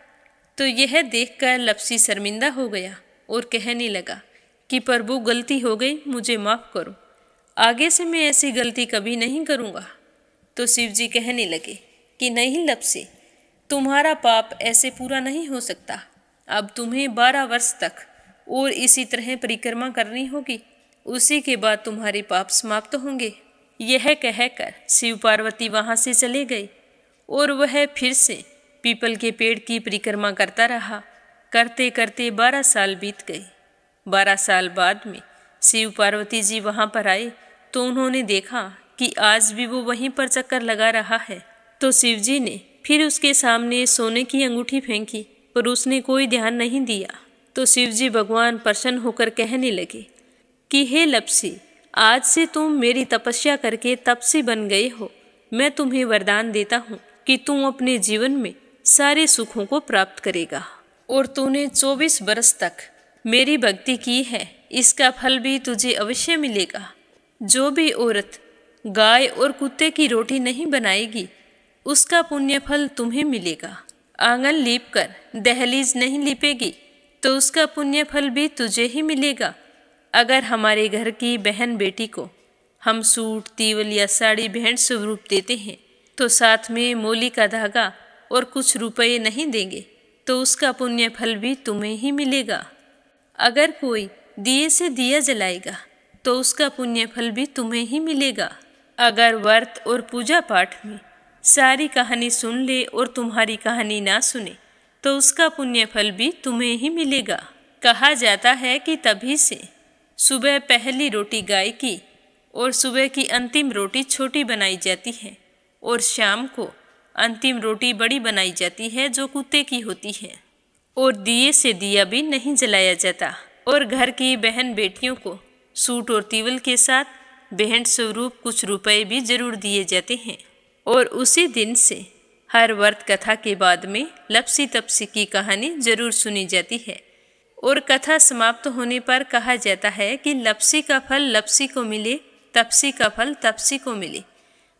तो यह देखकर लपसी शर्मिंदा हो गया और कहने लगा कि प्रभु, गलती हो गई, मुझे माफ़ करो, आगे से मैं ऐसी गलती कभी नहीं करूँगा। तो शिवजी कहने लगे कि नहीं लपसी, तुम्हारा पाप ऐसे पूरा नहीं हो सकता। अब तुम्हें 12 वर्ष तक और इसी तरह परिक्रमा करनी होगी, उसी के बाद तुम्हारे पाप समाप्त होंगे। यह कहकर शिव पार्वती वहाँ से चले गए और वह फिर से पीपल के पेड़ की परिक्रमा करता रहा। करते करते 12 साल बीत गए। 12 साल बाद में शिव पार्वती जी वहाँ पर आए तो उन्होंने देखा कि आज भी वो वहीं पर चक्कर लगा रहा है। तो शिवजी ने फिर उसके सामने सोने की अंगूठी फेंकी पर उसने कोई ध्यान नहीं दिया। तो शिवजी भगवान प्रसन्न होकर कहने लगे कि हे लपसी, आज से तुम मेरी तपस्या करके तपसी बन गए हो। मैं तुम्हें वरदान देता हूँ कि तुम अपने जीवन में सारे सुखों को प्राप्त करेगा। और तूने 24 बरस तक मेरी भक्ति की है, इसका फल भी तुझे अवश्य मिलेगा। जो भी औरत गाय और कुत्ते की रोटी नहीं बनाएगी, उसका पुण्य फल तुम्हें मिलेगा। आंगन लीप कर दहलीज नहीं लीपेगी तो उसका पुण्य फल भी तुझे ही मिलेगा। अगर हमारे घर की बहन बेटी को हम सूट, तीवल या साड़ी भेंट स्वरूप देते हैं तो साथ में मोली का धागा और कुछ रुपये नहीं देंगे तो उसका पुण्य फल भी तुम्हें ही मिलेगा। अगर कोई दिए से दिया जलाएगा तो उसका पुण्य फल भी तुम्हें ही मिलेगा। अगर व्रत और पूजा पाठ में सारी कहानी सुन ले और तुम्हारी कहानी ना सुने तो उसका पुण्य फल भी तुम्हें ही मिलेगा। कहा जाता है कि तभी से सुबह पहली रोटी गाय की और सुबह की अंतिम रोटी छोटी बनाई जाती है और शाम को अंतिम रोटी बड़ी बनाई जाती है जो कुत्ते की होती है। और दिए से दिया भी नहीं जलाया जाता और घर की बहन बेटियों को सूट और तीवल के साथ भेंट स्वरूप कुछ रुपए भी जरूर दिए जाते हैं। और उसी दिन से हर व्रत कथा के बाद में लपसी तपसी की कहानी जरूर सुनी जाती है और कथा समाप्त होने पर कहा जाता है कि लपसी का फल लपसी को मिले, तपसी का फल तपसी को मिले।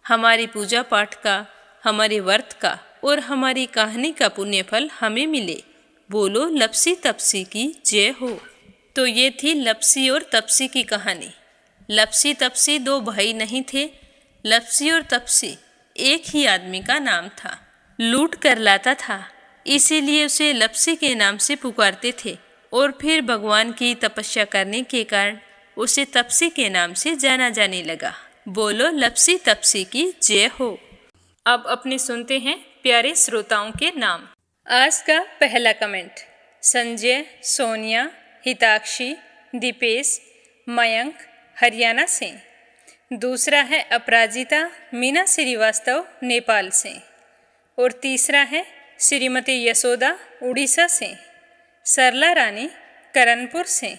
हमारी पूजा पाठ का, हमारे व्रत का और हमारी कहानी का पुण्य फल हमें मिले। बोलो लपसी तपसी की जय हो। तो ये थी लपसी और तपसी की कहानी। लपसी तपसी दो भाई नहीं थे। लपसी और तपसी एक ही आदमी का नाम था। लूट कर लाता था, इसीलिए उसे लपसी के नाम से पुकारते थे और फिर भगवान की तपस्या करने के कारण उसे तपसी के नाम से जाना जाने लगा। बोलो लपसी तपसी की जय हो। अब अपने सुनते हैं प्यारे श्रोताओं के नाम। आज का पहला कमेंट संजय, सोनिया, हिताक्षी, दीपेश, मयंक हरियाणा से। दूसरा है अपराजिता मीना श्रीवास्तव नेपाल से। और तीसरा है श्रीमती यशोदा उड़ीसा से। सरला रानी करणपुर से।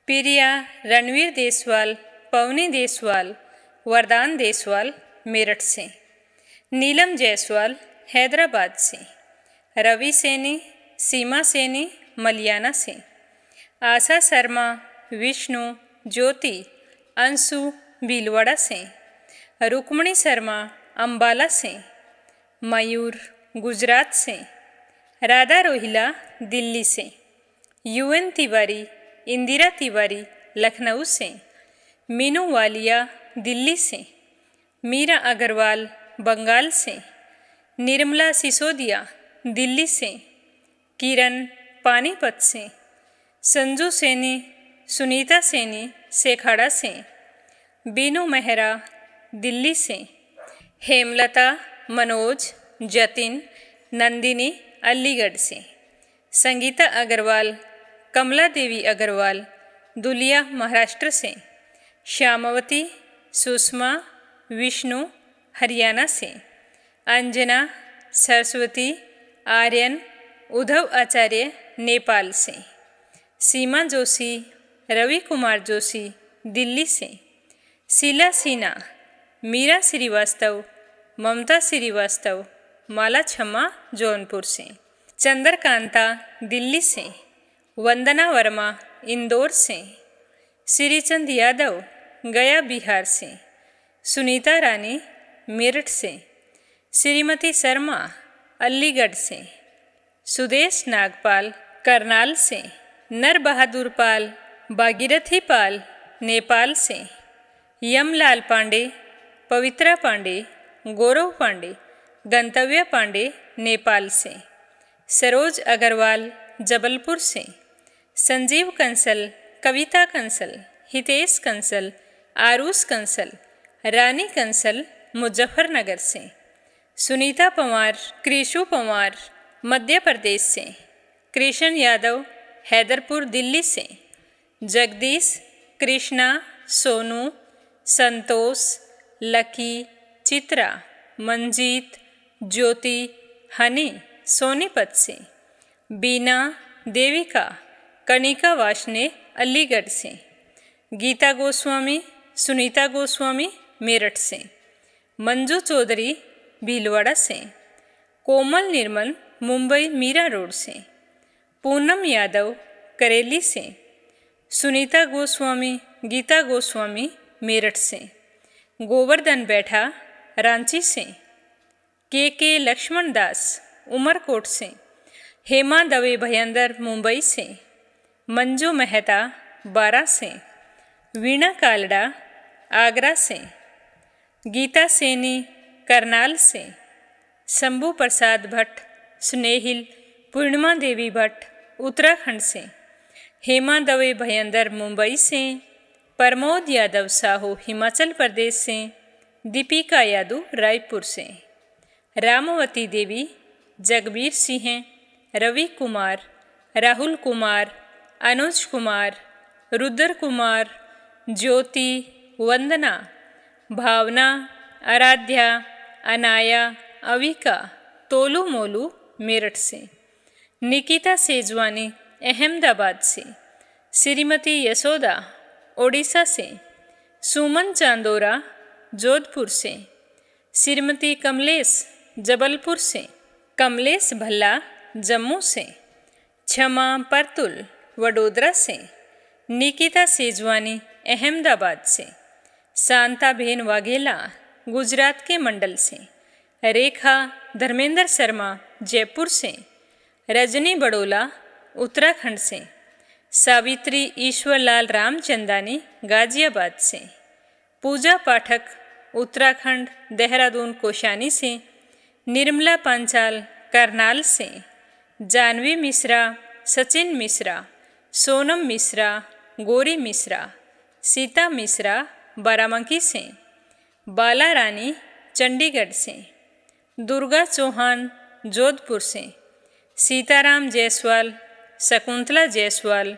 प्रिया रणवीर देसवाल, पवनी देसवाल, वरदान देसवाल मेरठ से। नीलम जायसवाल हैदराबाद से। रवि सैनी, सीमा सैनी मलियाना से। आशा शर्मा, विष्णु, ज्योति, अंशु भीलवाड़ा से। रुक्मणी शर्मा अंबाला से। मयूर गुजरात से। राधा रोहिला दिल्ली से। यूएन तिवारी, इंदिरा तिवारी लखनऊ से। मीनू वालिया दिल्ली से। मीरा अग्रवाल बंगाल से। निर्मला सिसोदिया दिल्ली से। किरण पानीपत से। संजू सैनी, सुनीता सैनी सेखाड़ा से। बीनू मेहरा दिल्ली से। हेमलता, मनोज, जतिन, नंदिनी अलीगढ़ से। संगीता अग्रवाल, कमला देवी अग्रवाल दुलिया महाराष्ट्र से। श्यामवती, सुषमा, विष्णु हरियाणा से। अंजना, सरस्वती, आर्यन, उद्धव आचार्य नेपाल से। सीमा जोशी, रवि कुमार जोशी दिल्ली से। शीला सिन्हा, मीरा श्रीवास्तव, ममता श्रीवास्तव, माला छम्मा जौनपुर से। चंद्रकांता दिल्ली से। वंदना वर्मा इंदौर से। श्रीचंद यादव गया बिहार से। सुनीता रानी मेरठ से। श्रीमती शर्मा अलीगढ़ से। सुदेश नागपाल करनाल से। नर बहादुर पाल भागीरथी पाल नेपाल से। यमलाल पांडे, पवित्रा पांडे, गौरव पांडे, गंतव्य पांडे नेपाल से। सरोज अग्रवाल जबलपुर से। संजीव कंसल, कविता कंसल, हितेश कंसल, आरुष कंसल, रानी कंसल मुजफ्फरनगर से। सुनीता पवार, कृषु पवार मध्य प्रदेश से। कृष्ण यादव हैदरपुर दिल्ली से। जगदीश, कृष्णा, सोनू, संतोष, लकी, चित्रा, मंजीत, ज्योति, हनी सोनीपत से। बीना, देविका, कनिका वाशने अलीगढ़ से। गीता गोस्वामी, सुनीता गोस्वामी मेरठ से। मंजू चौधरी भीलवाड़ा से। कोमल निर्मल मुंबई मीरा रोड से। पूनम यादव करेली से। सुनीता गोस्वामी, गीता गोस्वामी मेरठ से। गोवर्धन बैठा रांची से। के लक्ष्मण दास उमरकोट से। हेमा दवे भयंदर मुंबई से। मंजू मेहता बारा से। वीणा कालड़ा आगरा से। गीता सैनी करनाल से। शंभू प्रसाद भट्ट स्नेहिल, पूर्णिमा देवी भट्ट उत्तराखंड से। हेमा दवे भयंदर मुंबई से। प्रमोद यादव साहू हिमाचल प्रदेश से, दीपिका यादव रायपुर से, रामवती देवी, जगबीर सिंह, रवि कुमार, राहुल कुमार, अनुज कुमार, रुद्र कुमार, ज्योति, वंदना, भावना, आराध्या, अनाया, अविका, तोलू मोलू मेरठ से, निकिता सेजवानी अहमदाबाद से, श्रीमती यशोदा ओडिशा से, सुमन चांदोरा जोधपुर से, श्रीमती कमलेश जबलपुर से, कमलेश भल्ला जम्मू से, क्षमा परतुल वडोदरा से, निकिता सेजवानी अहमदाबाद से, शांताबेन वाघेला गुजरात के मंडल से, रेखा धर्मेंद्र शर्मा जयपुर से, रजनी बड़ोला उत्तराखंड से, सावित्री ईश्वरलाल रामचंदानी गाजियाबाद से, पूजा पाठक उत्तराखंड देहरादून कोशानी से, निर्मला पांचाल करनाल से, जानवी मिश्रा, सचिन मिश्रा, सोनम मिश्रा, गौरी मिश्रा, सीता मिश्रा बाराबंकी से, बाला रानी चंडीगढ़ से, दुर्गा चौहान जोधपुर से, सीताराम जायसवाल, शकुंतला जायसवाल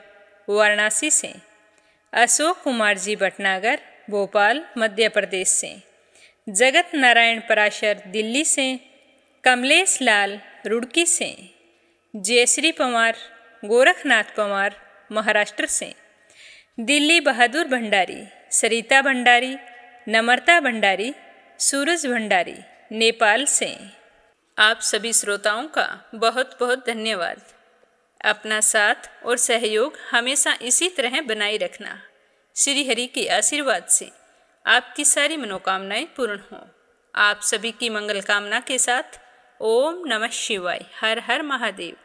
वाराणसी से, अशोक कुमार जी भटनागर भोपाल मध्य प्रदेश से, जगत नारायण पराशर दिल्ली से, कमलेश लाल रुड़की से, जयश्री पवार गोरखनाथ पवार महाराष्ट्र से, दिल्ली बहादुर भंडारी, सरिता भंडारी, नम्रता भंडारी, सूरज भंडारी नेपाल से। आप सभी श्रोताओं का बहुत बहुत धन्यवाद। अपना साथ और सहयोग हमेशा इसी तरह बनाए रखना। श्री हरि के आशीर्वाद से आपकी सारी मनोकामनाएं पूर्ण हों। आप सभी की मंगल कामना के साथ ओम नमः शिवाय। हर हर महादेव।